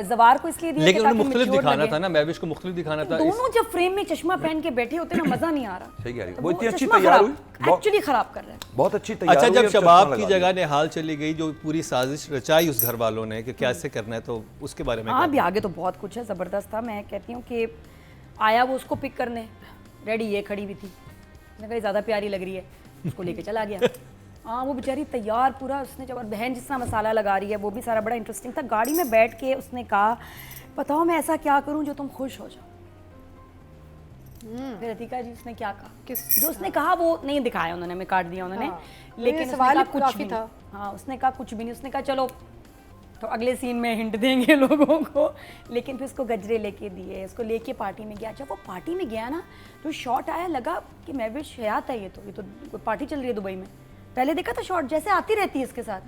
[SPEAKER 2] जवार को इसलिए दिया
[SPEAKER 1] लेकिन
[SPEAKER 2] कि
[SPEAKER 1] उन्हें
[SPEAKER 2] ताकि
[SPEAKER 1] मुख्तलिफ
[SPEAKER 2] mature
[SPEAKER 1] दिखाना
[SPEAKER 2] लगे।
[SPEAKER 1] था ना, मैविश को मुख्तलिफ दिखाना था।
[SPEAKER 2] दोनों जब फ्रेम में चश्मा पहन के बैठे होते हैं ना, मजा नहीं आ रहा।
[SPEAKER 4] सही कह रही है।
[SPEAKER 2] तो
[SPEAKER 4] वो इतनी अच्छी
[SPEAKER 2] चश्मा
[SPEAKER 4] तैयार हुई,
[SPEAKER 2] खराब, एक्चुअली खराब कर रहा है।
[SPEAKER 4] बहुत अच्छी तैयार
[SPEAKER 1] अच्छा,
[SPEAKER 4] हुई
[SPEAKER 1] जब
[SPEAKER 4] और चश्मा
[SPEAKER 1] शबाब की
[SPEAKER 4] लगा
[SPEAKER 1] जगह
[SPEAKER 4] दिया।
[SPEAKER 1] निहाल चली गई, जो पूरी साजिश रचाई उस घर वालों ने कि कैसे करना है, तो उसके बारे में
[SPEAKER 2] हाँ,
[SPEAKER 1] क्या?
[SPEAKER 2] अभी आगे तो बहुत कुछ है, ज़बरदस्त था। मैं कहती हूँ कि आया वो उसको पिक करने, रेडी ये खड़ी भी थी, मैंने कहा ज़्यादा प्यारी लग रही है, उसको लेके चला गया। हाँ, वो बेचारी तैयार पूरा उसने, जब और बहन जिस तरह मसाला लगा रही है, वो भी सारा बड़ा इंटरेस्टिंग था। गाड़ी में बैठ के उसने कहा, बताओ मैं ऐसा क्या करूं जो तुम खुश हो जाओ। फिर अतिका जी उसने क्या कहा?
[SPEAKER 3] किस-
[SPEAKER 2] जो उसने कहा वो नहीं दिखाया उन्होंने, मैं काट दिया उन्होंने।
[SPEAKER 3] हाँ।
[SPEAKER 2] लेकिन
[SPEAKER 3] ये
[SPEAKER 2] उसने
[SPEAKER 3] सवाल
[SPEAKER 2] कहा
[SPEAKER 3] ही
[SPEAKER 2] कुछ
[SPEAKER 3] काफी
[SPEAKER 2] भी
[SPEAKER 3] था।
[SPEAKER 2] नहीं। हाँ, उसने कहा कुछ भी नहीं। उसने कहा चलो तो अगले सीन में हिंट देंगे लोगों को, लेकिन फिर उसको गजरे लेके दिए, उसको लेके पार्टी में गया। जब वो पार्टी में गया ना, जो शॉट आया लगा कि महविश हयात है, ये तो पार्टी चल रही है दुबई में। पहले देखा था शॉट, जैसे आती रहती है इसके साथ,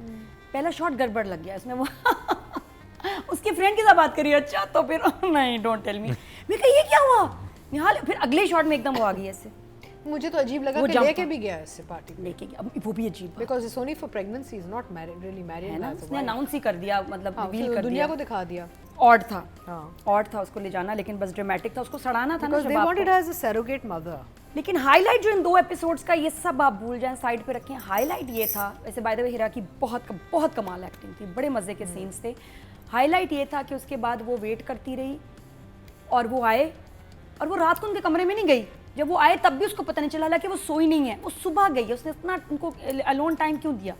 [SPEAKER 2] पहला शॉट गड़बड़ लग गया इसमें। वो उसके फ्रेंड के साथ बात करी। अच्छा, तो फिर नहीं, डोंट टेल मी। मैं कहा ये क्या हुआ निहाल? फिर अगले शॉट में एकदम वो आ गई ऐसे,
[SPEAKER 3] मुझे तो अजीब लगा
[SPEAKER 2] वो
[SPEAKER 3] कि
[SPEAKER 2] jump
[SPEAKER 3] लेके
[SPEAKER 2] था।
[SPEAKER 3] भी गया इससे पार्टी में,
[SPEAKER 2] लेके गया। अब वो भी अजीब बात
[SPEAKER 3] because it's only for pregnancy, is not married, really married
[SPEAKER 2] है ना, उसने अनाउंस ही कर दिया, मतलब रिवील कर
[SPEAKER 3] दुनिया
[SPEAKER 2] दिया।
[SPEAKER 3] को दिखा दिया।
[SPEAKER 2] ऑड था,
[SPEAKER 3] हाँ,
[SPEAKER 2] ऑड था उसको ले जाना, लेकिन बस ड्रामेटिक था, उसको सड़ाना था ना
[SPEAKER 3] बिकॉज दे
[SPEAKER 2] शबाब
[SPEAKER 3] वांटेड
[SPEAKER 2] को।
[SPEAKER 3] As a surrogate mother.
[SPEAKER 2] लेकिन हाईलाइट जो इन 2 एपिसोड्स का, ये सब आप भूल जाएं, साइड पे रखें। हाईलाइट ये था, वैसे बाय द वे हीरा की बहुत कमाल एक्टिंग थी, बड़े मजे के सीन्स थे। हाईलाइट ये था कि उसके बाद वो वेट करती रही और वो आए, और वो रात को उनके कमरे में नहीं गई। जब वो आए तब भी उसको पता नहीं चला कि वो सोई नहीं है, वो सुबह गई है। उसने इतना उनको अलोन टाइम क्यों दिया?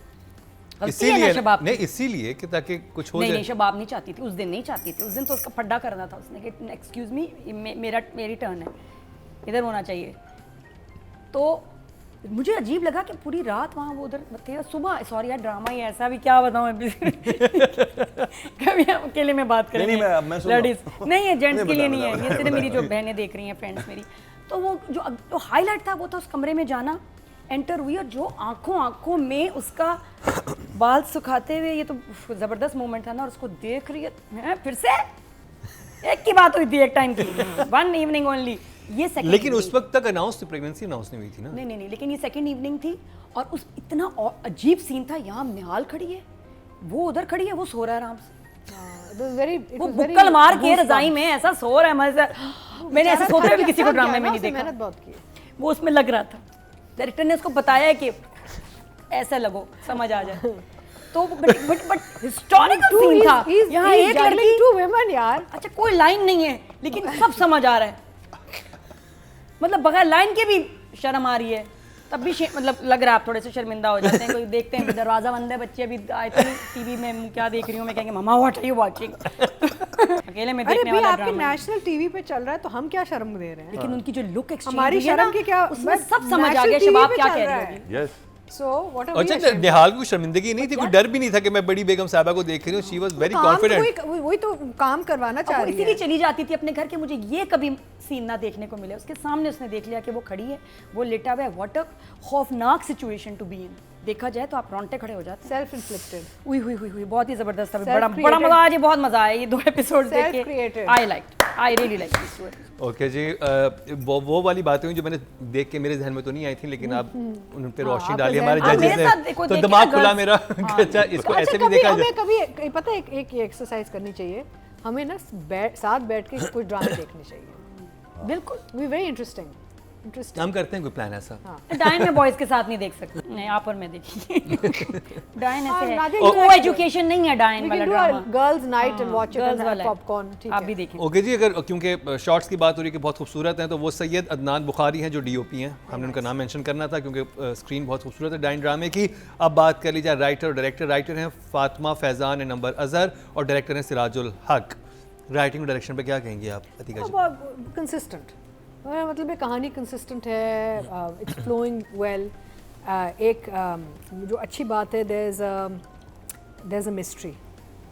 [SPEAKER 2] गलती है ना
[SPEAKER 1] इसीलिए
[SPEAKER 2] शबाब की।
[SPEAKER 1] नहीं, इसीलिए कि ताकि कुछ हो
[SPEAKER 2] नहीं
[SPEAKER 1] जाए।
[SPEAKER 2] नहीं, शबाब नहीं चाहती थी उस दिन, नहीं चाहती थी उस दिन, तो उसका फड्डा करना था उसने कि एक्सक्यूज मी, मेरी टर्न है, इधर होना चाहिए। तो मुझे अजीब लगा कि पूरी रात वहाँ वो उधर थे। सुबह, सॉरी यार, ड्रामा ही ऐसा भी क्या बताऊँ अभी। कभी हम अकेले में बात करेंगे।
[SPEAKER 4] मैं सुन रहा हूँ।
[SPEAKER 2] लेडीज नहीं है, जेंट्स के लिए नहीं है,
[SPEAKER 4] बता,
[SPEAKER 2] ये सिर्फ मेरी जो बहनें देख रही हैं, फ्रेंड्स मेरी। तो वो जो हाईलाइट था वो था उस कमरे में जाना, एंटर हुई, और जो आंखों में उसका बाल सुखाते हुए, ये तो जबरदस्त मोमेंट था ना। और उसको देख रही है, फिर से एक की बात हुई थी, एक टाइम की, 1 इवनिंग ओनली। ये सेकंड,
[SPEAKER 1] लेकिन उस वक्त तक अनाउंस, प्रेगनेंसी अनाउंस नहीं हुई थी ना।
[SPEAKER 2] नहीं, लेकिन ये सेकंड इवनिंग थी। और उस इतना अजीब सीन था, यहाँ निहाल खड़ी है, वो उधर खड़ी है, वो सो रहा है आराम से। वो बुक्कल मार के रजाई में ऐसा सो रहा है मजा। मैंने ऐसे सोते हुए भी किसी को ड्रामे में नहीं देखा।
[SPEAKER 3] मेहनत बहुत की।
[SPEAKER 2] वो उसमें लग रहा था, डायरेक्टर ने उसको बताया है कि ऐसा लगो, समझ आ जाए। तो बट हिस्टोरिकल सीन था। यहाँ एक लड़की,
[SPEAKER 3] 2 women यार।
[SPEAKER 2] अच्छा कोई लाइन नहीं है, लेकिन सब समझ आ रहा है, मतलब बगैर लाइन के भी शर्म आ रही है, तब भी मतलब लग रहा है आप थोड़े से शर्मिंदा हो जाते हैं। कोई देखते हैं दरवाजा बंद है, बच्चे अभी आए थे टीवी में, क्या देख रही हूँ मैं, कहेंगे मम्मा व्हाट आर यू वाचिंग। अकेले में
[SPEAKER 3] अरे
[SPEAKER 2] देखने
[SPEAKER 3] भी
[SPEAKER 2] वाला
[SPEAKER 3] आपके
[SPEAKER 2] ड्रामा है।
[SPEAKER 3] नेशनल टीवी पे चल रहा है, तो हम क्या शर्म दे रहे हैं?
[SPEAKER 2] लेकिन उनकी जो लुक एक्सचेंज
[SPEAKER 3] हमारी शर्म की क्या,
[SPEAKER 2] उसमें
[SPEAKER 3] बस
[SPEAKER 2] सब समझ आ
[SPEAKER 3] national
[SPEAKER 2] गया
[SPEAKER 3] TV
[SPEAKER 2] शबाब
[SPEAKER 3] पे
[SPEAKER 2] क्या
[SPEAKER 3] चल
[SPEAKER 2] कह
[SPEAKER 3] रहा
[SPEAKER 2] रही
[SPEAKER 3] है।
[SPEAKER 2] होगी।
[SPEAKER 4] यस,
[SPEAKER 3] So what are
[SPEAKER 1] और
[SPEAKER 3] we
[SPEAKER 1] अच्छा
[SPEAKER 3] ashamed?
[SPEAKER 1] निहाल को शर्मिंदगी नहीं थी, कोई डर भी नहीं था कि मैं बड़ी बेगम साहबा को देख रही हूँ, शी वाज वेरी
[SPEAKER 3] काम तो
[SPEAKER 1] कॉन्फिडेंट।
[SPEAKER 3] वही तो काम करवाना चाह
[SPEAKER 2] वो
[SPEAKER 3] रही
[SPEAKER 2] इसीलिए
[SPEAKER 3] है।
[SPEAKER 2] चली जाती थी अपने घर के, मुझे ये कभी सीन ना देखने को मिले। उसके सामने उसने देख लिया कि वो खड़ी है, वो लेटा हुआ है। व्हाट अ खौफनाक सिचुएशन टू बी इन। देखा जाए तो आप रोंगटे खड़े हो जाते हैं।
[SPEAKER 3] Self inflicted.
[SPEAKER 2] हुई हुई हुई हुई बहुत ही जबरदस्त था।
[SPEAKER 3] Self-created.
[SPEAKER 2] बड़ा मजा आज, ये बहुत मजा आया ये 2 एपिसोड देख के।
[SPEAKER 3] Self-created.
[SPEAKER 2] I really like this.
[SPEAKER 1] Okay जी, वो वाली बातें हुई जो मैंने देख के मेरे जहन में तो नहीं आई थी, लेकिन आप उन पे रोशनी
[SPEAKER 3] आपके
[SPEAKER 1] डाली
[SPEAKER 3] जहन
[SPEAKER 1] हमारे
[SPEAKER 3] में-
[SPEAKER 1] जजेस
[SPEAKER 2] मेरे साथ
[SPEAKER 1] ने,
[SPEAKER 2] देखो,
[SPEAKER 1] तो
[SPEAKER 2] देखिए
[SPEAKER 1] दिमाग
[SPEAKER 2] ना
[SPEAKER 1] खुला
[SPEAKER 2] girls-
[SPEAKER 1] मेरा कि अच्छा इसको
[SPEAKER 3] अच्छा
[SPEAKER 1] ऐसे भी
[SPEAKER 3] कभी
[SPEAKER 1] देखा
[SPEAKER 3] हमें
[SPEAKER 1] जाए।
[SPEAKER 3] कभी पता है एक एक्सरसाइज करनी चाहिए हमें ना, साथ बैठ के कोई ड्रामा देखने चाहिए।
[SPEAKER 2] बिल्कुल।
[SPEAKER 3] वी वेरी इंटरेस्टिंग
[SPEAKER 1] हम करते हैं कोई प्लान ऐसा।
[SPEAKER 2] डायन में बॉयज के साथ नहीं देख सकते। नहीं, आप और मैं देखिए। डायन
[SPEAKER 3] हाँ,
[SPEAKER 2] ऐसे
[SPEAKER 3] नादिया,
[SPEAKER 2] है,
[SPEAKER 3] you
[SPEAKER 2] को
[SPEAKER 3] can
[SPEAKER 2] एजुकेशन नहीं है डायन
[SPEAKER 3] We
[SPEAKER 2] वाला
[SPEAKER 3] can do a
[SPEAKER 2] drama.
[SPEAKER 3] girls night and watch it
[SPEAKER 2] girls
[SPEAKER 3] and have
[SPEAKER 2] वाला है।
[SPEAKER 3] popcorn, ठीक
[SPEAKER 2] आप
[SPEAKER 3] है।
[SPEAKER 2] भी देखिए।
[SPEAKER 1] ओके जी, अगर क्योंकि शॉर्ट्स की बात हो रही है कि बहुत खूबसूरत हैं, तो वो सैयद अदनान बुखारी हैं जो डीओपी हैं, हमने उनका नाम मेंशन करना था क्योंकि स्क्रीन बहुत खूबसूरत है डाइन ड्रामे की। अब बात कर लीजिए राइटर और डायरेक्टर। राइटर हैं फातिमा फैज़ान एंड अंबर अजहर और डायरेक्टर हैं सिराजुल हक। राइटिंग और डायरेक्शन पे क्या कहेंगे आप अतिका जी?
[SPEAKER 3] कंसिस्टेंट, मतलब ये कहानी कंसिस्टेंट है, इट्स फ्लोइंग वेल। एक जो अच्छी बात है, there is a mystery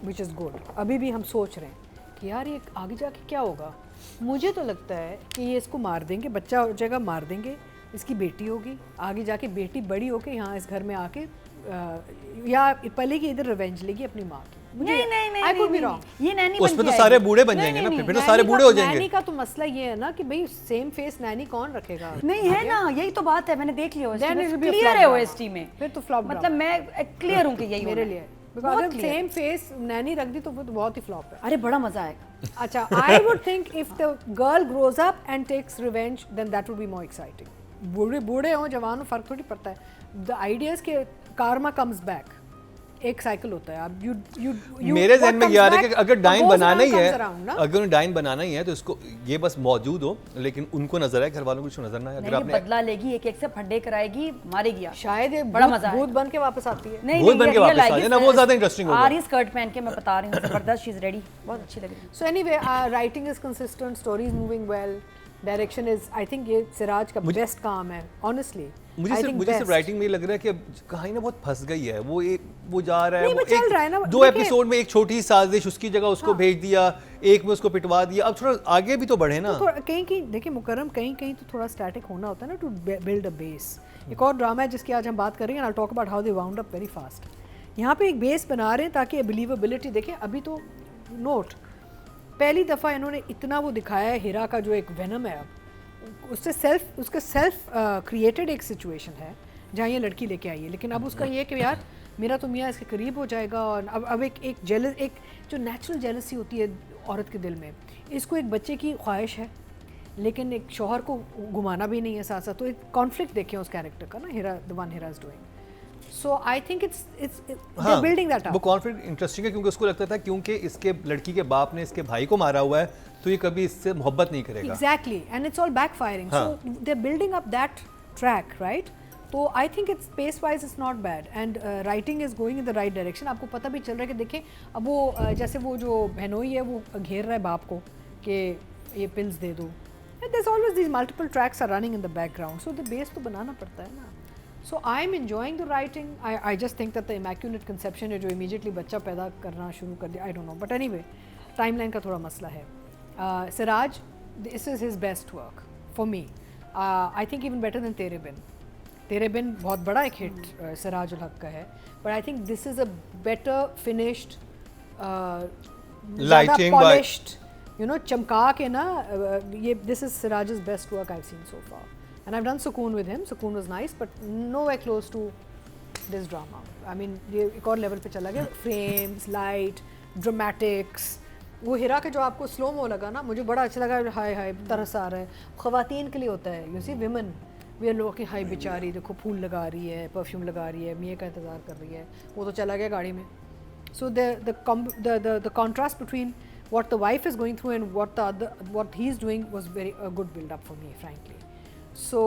[SPEAKER 3] which is good. अभी भी हम सोच रहे हैं कि यार ये आगे जाके क्या होगा। मुझे तो लगता है कि ये इसको मार देंगे, बच्चा हो जाएगा, मार देंगे, इसकी बेटी होगी, आगे जाके बेटी बड़ी होके यहाँ इस घर में आके या पहले की इधर रिवेंज लेगी अपनी माँ की।
[SPEAKER 2] नहीं नहीं नहीं
[SPEAKER 3] I could be
[SPEAKER 2] नहीं,
[SPEAKER 3] wrong.
[SPEAKER 2] ये नैनी
[SPEAKER 1] उसमें
[SPEAKER 2] बन
[SPEAKER 1] तो
[SPEAKER 2] के
[SPEAKER 1] सारे
[SPEAKER 2] आएगी।
[SPEAKER 1] बूढ़े बन
[SPEAKER 2] नहीं,
[SPEAKER 1] जाएंगे ना,
[SPEAKER 2] नहीं,
[SPEAKER 1] फिर तो सारे बूढ़े हो जाएंगे।
[SPEAKER 3] नैनी का तो मसला ये है ना कि भाई सेम फेस नैनी कौन रखेगा।
[SPEAKER 2] नहीं है ना, यही तो बात है। मैंने देख लिया
[SPEAKER 3] Then it will be a
[SPEAKER 2] clear
[SPEAKER 3] flop
[SPEAKER 2] है
[SPEAKER 3] drama.
[SPEAKER 2] ओएसटी में।
[SPEAKER 3] फिर तो flop
[SPEAKER 2] मतलब
[SPEAKER 3] drama.
[SPEAKER 2] मैं क्लियर हूँ कि यही
[SPEAKER 3] मेरे
[SPEAKER 2] होना
[SPEAKER 3] लिए
[SPEAKER 2] है।
[SPEAKER 3] बिकॉज
[SPEAKER 2] बहुत
[SPEAKER 3] अगर
[SPEAKER 2] clear।
[SPEAKER 3] सेम फेस नैनी रख दी तो वो तो बहुत ही फ्लॉप है।
[SPEAKER 2] अरे बड़ा मजा आएगा।
[SPEAKER 3] अच्छा, I would think if the girl grows up and takes revenge then that would be more exciting. बूढ़े बूढ़े हो जवान हो फर्क थोड़ी पड़ता है। द आइडियाज के कार्मा कम्स बैक, एक साइकिल होता है। अब यू
[SPEAKER 1] मेरे जहन में ये आ रहा है कि अगर डाइन बनाना ही है,
[SPEAKER 3] ना
[SPEAKER 1] अगर उन्हें डाइन बनाना ही है तो इसको ये बस मौजूद हो, लेकिन उनको नजर आए, घर वालों को इसको नजर ना आए। अगर
[SPEAKER 2] नहीं, ये
[SPEAKER 1] आपने
[SPEAKER 2] बदला लेगी, एक एक से फड्डे कराएगी, मारेगी आप।
[SPEAKER 3] शायद ये
[SPEAKER 2] बड़ा
[SPEAKER 3] भूत-
[SPEAKER 2] मजा
[SPEAKER 3] भूत बन के वापस आती है।
[SPEAKER 2] नहीं
[SPEAKER 1] भूत
[SPEAKER 2] नहीं,
[SPEAKER 1] बन के
[SPEAKER 2] ये
[SPEAKER 1] वापस
[SPEAKER 2] real
[SPEAKER 1] आ
[SPEAKER 2] आएगी।
[SPEAKER 1] जाए ना, वो ज्यादा इंटरेस्टिंग होगा।
[SPEAKER 2] आ रही स्कर्ट पहन के, मैं बता रही हूँ, जबरदस्त, शी इज रेडी, बहुत अच्छी लग रही है।
[SPEAKER 3] So anyway writing is consistent, story is moving well, direction is, I think ये सिराज का बेस्ट काम है ऑनेस्टली।
[SPEAKER 1] मुझे सिर्फ राइटिंग में ये लग रहा है कि कहानी ना बहुत फंस गई है। वो जा रहा है,
[SPEAKER 3] नहीं,
[SPEAKER 1] वो
[SPEAKER 3] वो चल रहा है ना,
[SPEAKER 1] 2
[SPEAKER 3] देखिए-
[SPEAKER 1] एपिसोड में एक छोटी साजिश, उसकी जगह उसको भेज दिया, एक में उसको पिटवा दिया। अब थोड़ा आगे भी तो बढ़े ना।
[SPEAKER 3] कहीं कहीं देखिए मुकर्रम, कहीं कहीं तो थोड़ा स्टैटिक होना होता है ना टू बिल्ड अ बेस। एक और ड्रामा है जिसकी आज हम बात करेंगे, I talk about how they wound up very fast. यहाँ पे एक बेस बना रहे हैं ताकि बिलीवेबिलिटी देखें। अभी तो नोट पहली दफ़ा इन्होंने इतना वो दिखाया है, हीरा का जो एक वेनम है, अब उसका सेल्फ क्रिएटेड एक सिचुएशन है जहाँ ये लड़की लेके आई है, लेकिन अब उसका ये कि यार मेरा तो मियाँ इसके करीब हो जाएगा। और अब एक जो नेचुरल जेलसी होती है औरत के दिल में, इसको एक बच्चे की ख्वाहिश है लेकिन एक शौहर को घुमाना भी नहीं है साथ साथ। तो एक कॉन्फ्लिक्ट देखें उस कैरेक्टर का ना, Heera, the one Heera is doing. So I think it's building that up.
[SPEAKER 1] वो कॉन्फ्लिक्ट इंटरेस्टिंग है क्योंकि उसको लगता था क्योंकि इसके लड़की के बाप ने इसके भाई को मारा हुआ है तो ये कभी इससे मोहब्बत नहीं करेगा।
[SPEAKER 3] Exactly, and it's all backfiring.
[SPEAKER 1] हाँ.
[SPEAKER 3] So they're building up that track, right? तो I think it's pace wise it's not bad and writing is going in the right direction. आपको पता भी चल रहा है कि देखें अब वो जैसे वो जो बहनोई है वो घेर रहा है बाप को कि ये पिल्स दे दो। And there's always these multiple tracks are running in the background. So the base तो बनाना पड़ता है ना. So I'm enjoying the writing. I just think that the immaculate conception है जो immediately बच्चा पैदा करना शुरू कर दिया, I don't know. But anyway, timeline का थोड़ा मसला है. Siraj, this is his best work for me. I think even better than तेरे बिन. तेरे बिन बहुत बड़ा एक हिट सिराज उल हक का है, but I think this is a better finished,
[SPEAKER 1] Lighting by-
[SPEAKER 3] polished, you know, चमका के ना ये this is Siraj's best work I've seen so far. And I've done Sukoon with him. Sukoon was nice, but nowhere close to this drama. I mean, ये एक और level पे चला गया. Frames, light, dramatics. वो हीरा के जो आपको स्लो मो लगा ना, मुझे बड़ा अच्छा लगा. हाय हाय तरस आ रहा है. ख़वातीन के लिए होता है. You see women, वे लोग कि हाय बेचारी देखो फूल लगा रही है, परफ्यूम लगा रही है, मियाँ का इंतज़ार कर रही है. वो तो चला गया गाड़ी में. So the contrast between what the wife is going through and what he's doing was very a good build up for me, frankly. So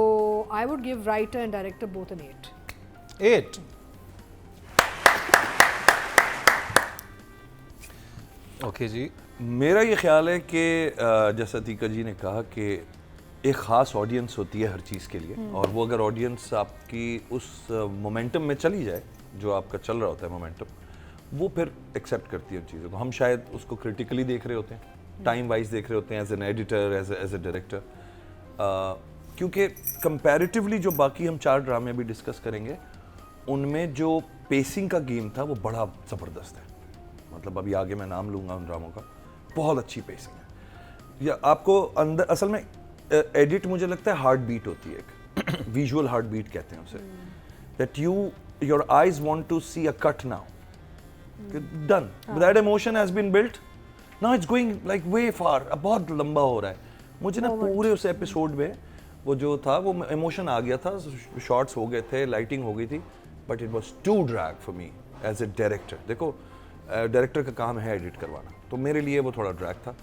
[SPEAKER 3] I would give writer and director both an 8.
[SPEAKER 1] 8. Okay जी.
[SPEAKER 4] मेरा ये ख्याल है कि जैसा अतीका जी ने कहा कि एक ख़ास ऑडियंस होती है हर चीज़ के लिए, और वो अगर ऑडियंस आपकी उस मोमेंटम में चली जाए जो आपका चल रहा होता है मोमेंटम, वो फिर एक्सेप्ट करती है उन चीज़ों को। हम शायद उसको क्रिटिकली देख रहे होते हैं, टाइम वाइज देख रहे होते हैं, as an editor, as a director, क्योंकि कंपैरेटिवली जो बाकी हम 4 ड्रामे अभी डिस्कस करेंगे उनमें जो पेसिंग का गेम था वो बड़ा ज़बरदस्त है। मतलब अभी आगे मैं नाम लूँगा उन ड्रामों का, बहुत अच्छी पेसिंग है। या आपको अंदर असल में एडिट मुझे लगता है हार्ट बीट होती है, एक विजुअल हार्ट बीट कहते हैं उसे, that your eyes want to see a cut now, done, that emotion has been built, now it's going like way far, अब बहुत लंबा हो रहा है। मुझे ना पूरे उस एपिसोड में वो जो था वो इमोशन आ गया था, शॉट्स हो गए थे, लाइटिंग हो गई थी, but it was too drag for me as a director. देखो डायरेक्टर का काम है एडिट करवाना, तो मेरे लिए वो थोड़ा ड्रैग था।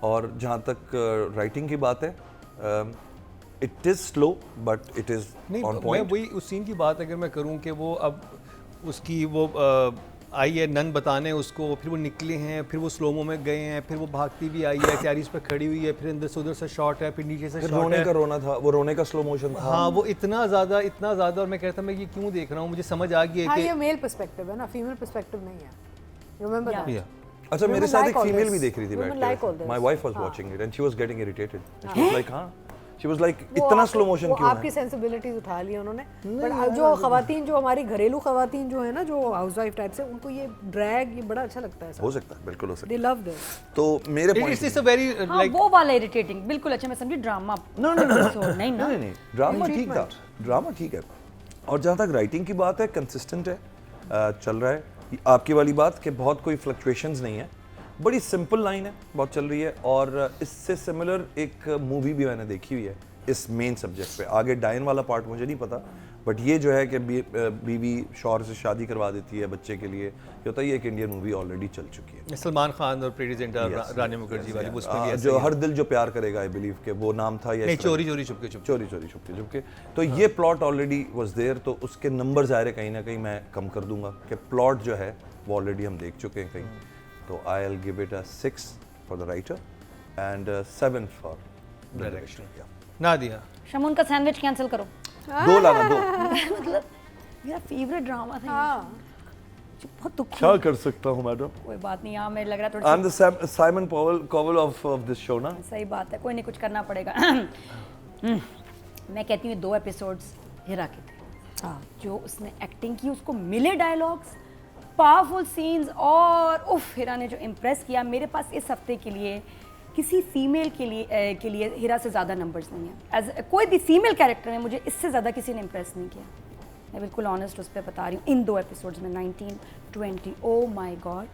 [SPEAKER 4] और जहाँ तक राइटिंग की बात है, it is slow but it is
[SPEAKER 1] नहीं,
[SPEAKER 4] ऑन
[SPEAKER 1] मैं
[SPEAKER 4] पॉइंट।
[SPEAKER 1] वही उस सीन की बात अगर मैं करूं कि वो अब उसकी वो आई है नन बताने उसको, फिर वो निकले हैं, फिर वो स्लोमो में गए हैं, फिर वो भागती भी आई है, कैरीज पे खड़ी हुई है, फिर अंदर से उधर से शॉट है, फिर नीचे से
[SPEAKER 4] फिर
[SPEAKER 1] शॉट
[SPEAKER 4] रोने
[SPEAKER 1] है।
[SPEAKER 4] का रोना था, वो रोने का स्लो मोशन था।
[SPEAKER 1] हाँ, वो इतना ज़्यादा, और मैं कहता मैं ये क्यों देख रहा हूँ, मुझे समझ आ गई
[SPEAKER 3] हाँ,
[SPEAKER 1] है
[SPEAKER 3] ये
[SPEAKER 1] कि
[SPEAKER 3] मेल पर्सपेक्टिव है ना, फीमेल पर्सपेक्टिव नहीं है। Remember
[SPEAKER 2] Yeah.
[SPEAKER 3] दैट?
[SPEAKER 1] Yeah.
[SPEAKER 4] अच्छा, मेरे
[SPEAKER 3] Women
[SPEAKER 4] साथ
[SPEAKER 3] like
[SPEAKER 4] एक
[SPEAKER 3] all
[SPEAKER 4] फीमेल
[SPEAKER 3] this.
[SPEAKER 4] भी देख रही थी
[SPEAKER 3] Women
[SPEAKER 4] बैठ
[SPEAKER 3] like all
[SPEAKER 4] के।
[SPEAKER 3] this.
[SPEAKER 4] माय वाइफ वाज
[SPEAKER 3] हाँ।
[SPEAKER 4] Watching it and she was getting irritated. She was like, हाँ, शी वाज लाइक
[SPEAKER 3] वो
[SPEAKER 4] इतना
[SPEAKER 3] आप-
[SPEAKER 4] स्लो मोशन
[SPEAKER 3] वो
[SPEAKER 4] क्यों
[SPEAKER 3] आपकी
[SPEAKER 4] है?
[SPEAKER 3] सेंसिबिलिटीज उठा ली उन्होंने। बट जो खवातीन, जो हमारी घरेलू खवातीन जो है ना, जो हाउसवाइफ टाइप से, उनको ये ड्रैग ये बड़ा अच्छा लगता है।
[SPEAKER 4] हो सकता है, बिल्कुल हो सकता
[SPEAKER 3] दे
[SPEAKER 4] है।
[SPEAKER 3] Love this.
[SPEAKER 4] तो मेरे
[SPEAKER 1] इट्स
[SPEAKER 4] पॉइंट
[SPEAKER 1] अ वेरी
[SPEAKER 2] हाँ,
[SPEAKER 1] लाइक
[SPEAKER 2] वो वाला इरिटेटिंग बिल्कुल। अच्छा, मैं समझी ड्रामा
[SPEAKER 4] नो नो नो
[SPEAKER 2] नहीं ना।
[SPEAKER 4] नहीं, ड्रामा ठीक था, ड्रामा ठीक है। और जहाँ तक राइटिंग की बात है, कंसिस्टेंट है, चल रहा है। आपकी वाली बात कि बहुत कोई फ्लक्चुएशंस नहीं है, बड़ी सिंपल लाइन है, बहुत चल रही है। और इससे सिमिलर एक मूवी भी मैंने देखी हुई है इस मेन सब्जेक्ट पे। आगे डायन वाला पार्ट मुझे नहीं पता, बट ये जो है कि बीवी शौहर से शादी करवा देती है बच्चे के लिए, ये होता है, ये एक इंडियन मूवी ऑलरेडी चल चुकी है।
[SPEAKER 1] सलमान खान और प्रीति जिंटा,
[SPEAKER 4] Yes,
[SPEAKER 1] रानी मुखर्जी वाली,
[SPEAKER 4] yes,
[SPEAKER 1] उसमें भी ऐसा
[SPEAKER 4] जो
[SPEAKER 1] ही है।
[SPEAKER 4] हर दिल जो प्यार करेगा, आई बिलीव के वो नाम था, या
[SPEAKER 1] नहीं,
[SPEAKER 4] इस तरह-
[SPEAKER 1] चोरी चोरी छुपके छुपके।
[SPEAKER 4] चोरी चोरी छुपके छुपके। तो ये प्लॉट ऑलरेडी वाज देयर, तो उसके नंबर ज़ाहिर है कहीं ना कहीं मैं कम कर दूंगा कि प्लॉट जो है वो ऑलरेडी हम देख चुके हैं कहीं। तो I will give it a 6 for the writer and 7 for direction.
[SPEAKER 1] Nadia,
[SPEAKER 2] Shamoon का सैंडविच कैंसिल करो।
[SPEAKER 4] 2 लाना, 2।
[SPEAKER 2] मतलब मेरा फेवरेट ड्रामा था।
[SPEAKER 3] हाँ,
[SPEAKER 2] मुझे बहुत दुख
[SPEAKER 4] क्या कर सकता हूँ मैडम?
[SPEAKER 2] कोई बात नहीं, यहाँ मेरे लग रहा है
[SPEAKER 4] आई
[SPEAKER 2] थोड़ी
[SPEAKER 4] am the Simon Cowell of this show ना।
[SPEAKER 2] सही बात है, कोई नहीं, कुछ करना पड़ेगा। मैं कहती हूँ 2 एपिसोड्स हिरा के थे। जो उसने एक्टिंग की, उसको मिले डायलॉग्स, पावरफुल सीन्स, और उफ, हिरा ने जो इम्प्रेस किया। मेरे पास इस हफ्ते के लिए किसी फीमेल के लिए हिरा से ज़्यादा नंबर्स नहीं है। एज कोई भी फीमेल कैरेक्टर में मुझे इससे ज़्यादा किसी ने इम्प्रेस नहीं किया। मैं बिल्कुल ऑनेस्ट उस पर बता रही हूँ। इन 2 एपिसोड्स में 19, 20, oh my God,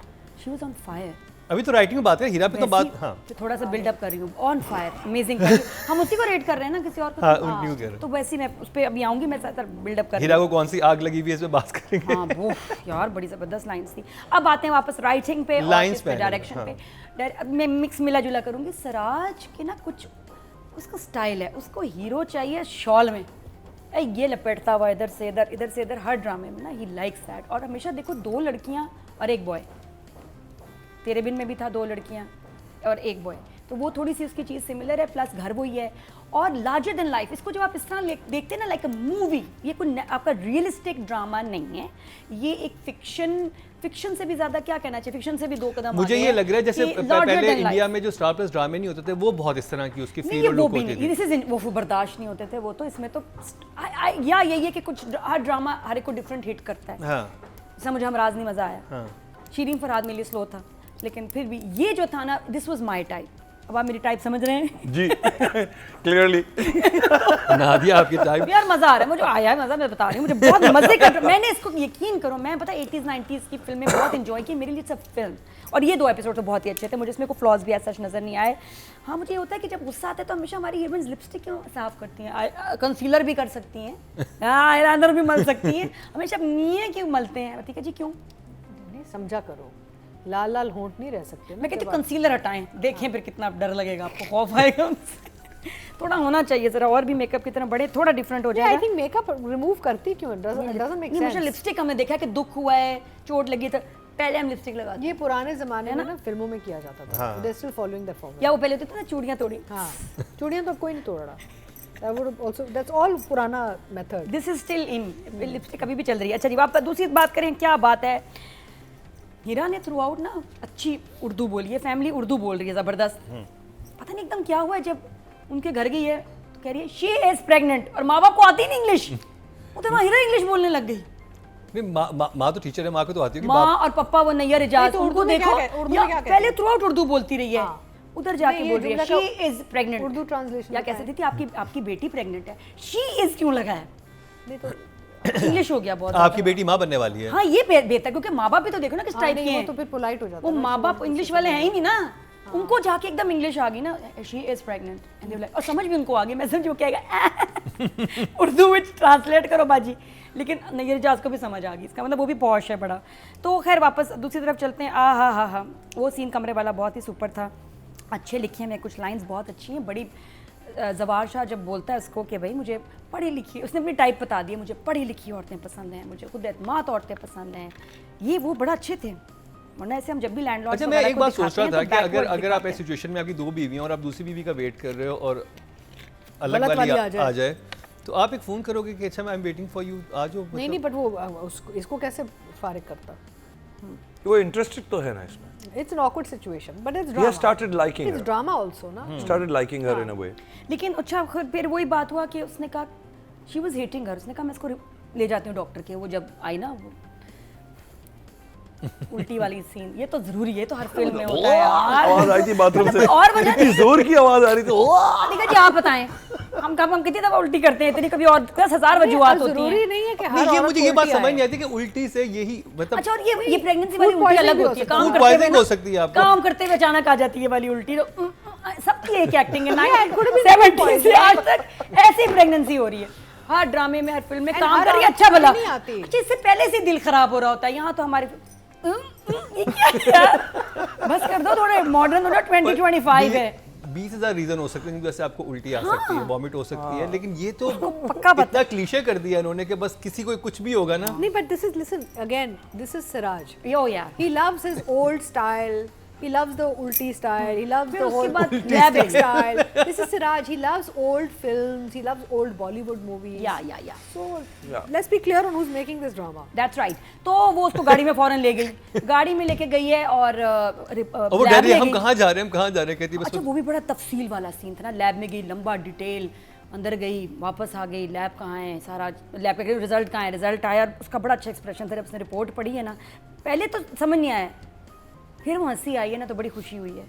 [SPEAKER 2] she was on fire.
[SPEAKER 1] अभी तो राइटिंग में बात है, हीरा पे तो बात, हाँ
[SPEAKER 2] तो थोड़ा सा बिल्डअप कर रही हूँ, ऑन फायर, अमेजिंग। हम उसी को रेट कर रहे हैं ना, किसी और को।
[SPEAKER 1] हाँ, उन्हीं को कह रहे हैं।
[SPEAKER 2] तो वैसे ही मैं उस पर अभी आऊंगी, मैं ज़्यादातर बिल्डअप कर रही
[SPEAKER 1] हीरा
[SPEAKER 2] हूँ।
[SPEAKER 1] को कौन सी आग लगी हुई है, इसमें बात करेंगे।
[SPEAKER 2] हाँ वो यार बड़ी ज़बरदस्त लाइन्स थी। अब आते हैं वापस राइटिंग पे और
[SPEAKER 1] Lines
[SPEAKER 2] इस पे
[SPEAKER 1] पे,
[SPEAKER 2] डायरेक्शन
[SPEAKER 1] हाँ।
[SPEAKER 2] पे। मैं मिक्स मिला जुला करूँगी। सराज के ना कुछ उसका स्टाइल है, उसको हीरो चाहिए शॉल में, ये लपेटता हुआ इधर से इधर, इधर से इधर, हर ड्रामे में ना ही लाइक्स दैट। और हमेशा देखो 2 लड़कियां और 1 बॉय। तेरे बिन में भी था 2 लड़कियां और 1 बॉय, तो वो थोड़ी सी उसकी चीज़ सिमिलर है। प्लस घर वही है, और लार्जर देन लाइफ। इसको जब आप इस तरह देखते हैं ना, लाइक अ मूवी, ये कोई आपका रियलिस्टिक ड्रामा नहीं है, ये एक फिक्शन से भी ज़्यादा, क्या कहना चाहिए, फिक्शन से भी 2 कदम
[SPEAKER 1] मुझे
[SPEAKER 2] आगे
[SPEAKER 1] ये
[SPEAKER 2] है
[SPEAKER 1] लग रहा है जैसे
[SPEAKER 2] कि larger
[SPEAKER 1] पहले
[SPEAKER 2] than life।
[SPEAKER 1] इंडिया में जो स्टार प्लस ड्रामे नहीं होते थे, वो बहुत इस तरह की उसकी
[SPEAKER 2] नहीं,
[SPEAKER 1] फील
[SPEAKER 2] ये
[SPEAKER 1] और
[SPEAKER 2] वो
[SPEAKER 1] लुक
[SPEAKER 2] भी
[SPEAKER 1] होती
[SPEAKER 2] नहीं,
[SPEAKER 1] थी।
[SPEAKER 2] दिस इज वो बर्दाश्त नहीं होते थे वो तो। इसमें तो या यही है कि कुछ हर ड्रामा हर एक को डिफरेंट हिट करता है।
[SPEAKER 1] हाँ
[SPEAKER 2] जैसा मुझे हमराज नहीं मज़ा आया,
[SPEAKER 1] हाँ,
[SPEAKER 2] शीरीन फरहाद मेरे लिए स्लो था, लेकिन फिर भी ये जो था ना, दिस वाज माय टाइप। अब आप मेरी टाइप समझ रहे हैं?
[SPEAKER 4] जी क्लियरली।
[SPEAKER 1] नादिया आपकी टाइप।
[SPEAKER 2] यार मज़ा आ रहा है, मुझे आया है मज़ा, मैं बता रही हूँ, मुझे बहुत मज़े कर, मैंने इसको यकीन करो, मैं पता 80s 90s की फिल्में बहुत इंजॉय की, मेरे लिए सब फिल्म। और ये 2 एपिसोड तो बहुत ही अच्छे थे, मुझे इसमें कोई फ्लॉज भी ऐसा नज़र नहीं आए। हाँ, मुझे ये होता है कि जब गुस्सा आता है तो हमेशा हमारी हीरोइंस लिपस्टिक क्यों साफ करती हैं, कंसीलर भी कर सकती हैं, आईलाइनर भी मल सकती हैं, हमेशा नींद क्यों मलते हैं? ठीक है जी, क्यों?
[SPEAKER 3] नहीं समझा करो, लाल लाल होंठ नहीं रह सकते ना
[SPEAKER 2] मैं कहती
[SPEAKER 3] जब
[SPEAKER 2] हूँ कंसीलर हटाएं, देखें फिर कितना डर लगेगा आपको, खौफ आएगा उनसे। थोड़ा होना चाहिए जरा, और भी मेकअप की तरह बड़े, थोड़ा डिफरेंट हो
[SPEAKER 3] आई
[SPEAKER 2] जाएगा।
[SPEAKER 3] थिंक मेकअप रिमूव करती क्यों? डजंट मेक
[SPEAKER 2] नहीं, मुझे
[SPEAKER 3] सेंस।
[SPEAKER 2] लिपस्टिक हमने देखा कि दुख हुआ है, चोट लगी, तो पहले हम लिपस्टिक लगाते
[SPEAKER 3] ये पुराने जमाने में ना फिल्मों में किया जाता था,
[SPEAKER 1] हाँ।
[SPEAKER 3] They still following that formula.
[SPEAKER 2] या वो पहले तो ना चूड़ियाँ तोड़ी,
[SPEAKER 3] हाँ, चूड़ियाँ तो कोई नहीं तोड़ रहा। That would also, that's all पुराना method.
[SPEAKER 2] This is still in, lipstick अभी भी चल रही है। अच्छा जी, आप दूसरी बात करें, क्या बात है, हीरा ने थ्रू आउट ना अच्छी उर्दू बोली है, फैमिली उर्दू बोल रही है ज़बरदस्त। पता नहीं एकदम क्या हुआ है, जब उनके घर गई है तो कह रही है शी इज प्रेग्नेंट, और माँ बाप को आती नहीं इंग्लिश, वो तो वहाँ हीरा इंग्लिश बोलने लग गई।
[SPEAKER 1] नहीं, माँ तो टीचर है, माँ को तो आती है कि
[SPEAKER 2] माँ और पप्पा वो नैयर इजाज,
[SPEAKER 3] तो
[SPEAKER 2] उनको
[SPEAKER 3] उर्दू में
[SPEAKER 2] देखो
[SPEAKER 3] क्या उर्दू
[SPEAKER 2] या
[SPEAKER 3] में क्या कहते
[SPEAKER 2] पहले थ्रू आउट उर्दू बोलती रही है,
[SPEAKER 3] हाँ।
[SPEAKER 2] उधर जाके
[SPEAKER 3] नहीं,
[SPEAKER 2] बोल
[SPEAKER 3] ये
[SPEAKER 2] रही है
[SPEAKER 3] जुमला
[SPEAKER 2] she is pregnant.
[SPEAKER 3] Urdu translation
[SPEAKER 2] या कह सकती थी आपकी बेटी प्रेग्नेंट है, शी इज क्यों लगा है,
[SPEAKER 3] नहीं तो
[SPEAKER 2] इंग्लिश हो गया बहुत।
[SPEAKER 1] आपकी बेटी माँ बनने वाली है।
[SPEAKER 2] हाँ ये बेहतर, क्योंकि माँ बाप भी तो देखो ना किस टाइप के
[SPEAKER 3] वो
[SPEAKER 2] हैं,
[SPEAKER 3] तो फिर पोलाइट हो जाता
[SPEAKER 2] वो
[SPEAKER 3] है ना,
[SPEAKER 2] माँ बाप इंग्लिश वाले हैं ही नहीं ना, उनको जाके एकदम इंग्लिश आ गई ना, she is pregnant and they like, और समझ भी उनको आ गई, मैं समझ वो कहेगा उर्दू में ट्रांसलेट करो बाजी, लेकिन नैयर इजाज को भी समझ आ गई, इसका मतलब वो भी पॉश है बड़ा। तो खैर वापस दूसरी तरफ चलते हैं। हा वो सीन कमरे वाला बहुत ही सुपर था, अच्छे लिखे हैं, कुछ लाइंस बहुत अच्छी हैं, बड़ी जवार शाह जब बोलता है उसको कि भाई मुझे पढ़ी लिखी, उसने अपनी टाइप बता दी है, मुझे पढ़ी लिखी औरतें पसंद हैं, मुझे खुद एतमाद औरतें पसंद हैं, ये वो बड़ा अच्छे थे, वरना ऐसे हम जब भी लैंडलॉर्ड।
[SPEAKER 1] अच्छा, मैं एक बात सोच रहा था कि अगर आप इस सिचुएशन में, आपकी 2 बीवियां और आप दूसरी बीवी का वेट कर रहे हो और अलग
[SPEAKER 3] गलत
[SPEAKER 1] वाली
[SPEAKER 3] वाली
[SPEAKER 1] आ जाए, तो आप एक फ़ोन करोगे कि अच्छा I am waiting for you, आ जाओ।
[SPEAKER 3] नहीं बट वो इसको कैसे फारिग करता?
[SPEAKER 4] वो इंटरेस्टेड तो है ना इसमें।
[SPEAKER 3] It's an awkward situation, but it's
[SPEAKER 4] He
[SPEAKER 3] drama.
[SPEAKER 4] has started liking
[SPEAKER 3] It's
[SPEAKER 4] her.
[SPEAKER 3] drama also, ना?
[SPEAKER 4] Started liking her in a way.
[SPEAKER 2] लेकिन अच्छा फिर वही बात हुआ कि उसने कहा शी वाज हेटिंग हर, उसने कहा मैं इसको ले जाती हूँ डॉक्टर के, वो जब आई ना वो उल्टी वाली सीन, ये तो जरूरी है, तो हर फिल्म में होता है यार।
[SPEAKER 4] आवाज आई थी बाथरूम से,
[SPEAKER 2] और वजह
[SPEAKER 4] इतनी जोर की आवाज आ रही थी।
[SPEAKER 2] देखा जी, आप बताएं हम कितनी दफा उल्टी करते हैं, इतनी कभी और 10,000 वजूहत होती
[SPEAKER 3] जरूरी
[SPEAKER 2] हैं।
[SPEAKER 3] नहीं है कि हर
[SPEAKER 1] नहीं, ये
[SPEAKER 3] औरत
[SPEAKER 1] मुझे ये
[SPEAKER 3] को
[SPEAKER 1] बात
[SPEAKER 3] उल्टी
[SPEAKER 1] समझ
[SPEAKER 3] आए।
[SPEAKER 1] नहीं आती कि उल्टी से यही मतलब
[SPEAKER 2] अच्छा, और ये प्रेगनेंसी वाली
[SPEAKER 3] Food
[SPEAKER 2] उल्टी
[SPEAKER 3] poisoning
[SPEAKER 2] अलग
[SPEAKER 3] भी हो
[SPEAKER 2] होती है,
[SPEAKER 3] सकती
[SPEAKER 2] काम
[SPEAKER 1] है।
[SPEAKER 2] करते
[SPEAKER 1] Food
[SPEAKER 2] हुए
[SPEAKER 1] poisoning हो सकती है आपको।
[SPEAKER 2] काम करते हुए अचानक आ जाती है वाली उल्टी, तो सबकी एक एक्टिंग है,
[SPEAKER 3] Yeah, it could have been
[SPEAKER 2] 70 से आज तक ऐसी प्रेगनेंसी हो रही है, हर ड्रामे में, हर फिल्म में
[SPEAKER 3] And
[SPEAKER 2] काम
[SPEAKER 3] हर
[SPEAKER 2] कर रही है,
[SPEAKER 3] औरत
[SPEAKER 2] अच्छा
[SPEAKER 3] को
[SPEAKER 2] भला,
[SPEAKER 3] नहीं आती।
[SPEAKER 2] अच्छा इससे पहले से दिल खराब हो रहा होता है, यहाँ तो हमारे ये क्या है यार, बस कर दो, थोड़े मॉडर्न, थोड़ा 2025 है।
[SPEAKER 1] 20,000 रीजन हो सकते हैं, जैसे आपको उल्टी आ सकती है, वॉमिट हो सकती है, लेकिन ये तो
[SPEAKER 2] पक्का पता
[SPEAKER 1] इतना क्लीशे कर दिया इन्होंने कि बस किसी को कुछ भी होगा ना।
[SPEAKER 3] नहीं, but this is, listen again, this is Siraj.
[SPEAKER 2] यो यार,
[SPEAKER 3] He loves his old style. He loves the ulti style. He loves
[SPEAKER 2] फिर
[SPEAKER 3] the
[SPEAKER 2] उसके
[SPEAKER 3] whole
[SPEAKER 2] बाद
[SPEAKER 3] lipstick style. This is Siraj. He loves old films. He loves old Bollywood movies.
[SPEAKER 2] या
[SPEAKER 3] So
[SPEAKER 4] Yeah.
[SPEAKER 3] let's be clear on who's making this drama.
[SPEAKER 2] That's right. तो वो उसको गाड़ी में फौरन ले गई, गाड़ी में लेके गई है और
[SPEAKER 1] और वो
[SPEAKER 2] लैब
[SPEAKER 1] डर रही
[SPEAKER 2] ले
[SPEAKER 1] है, हम
[SPEAKER 2] गई।
[SPEAKER 1] कहाँ जा रहे हैं, हम कहाँ जा रहे हैं, कहती है
[SPEAKER 2] अच्छा
[SPEAKER 1] बस
[SPEAKER 2] वो भी बड़ा तफसील वाला सीन था ना, लैब में गई, लंबा डिटेल, अंदर गई, वापस आ गई, लैब कहाँ है, सारा लैब का रिजल्ट कहाँ है, रिजल्ट आया, उसका बड़ा अच्छा एक्सप्रेशन था जब उसने रिपोर्ट पढ़ी है ना, पहले तो समझ नहीं आया, फिर वो हंसी आई है ना तो बड़ी खुशी हुई है।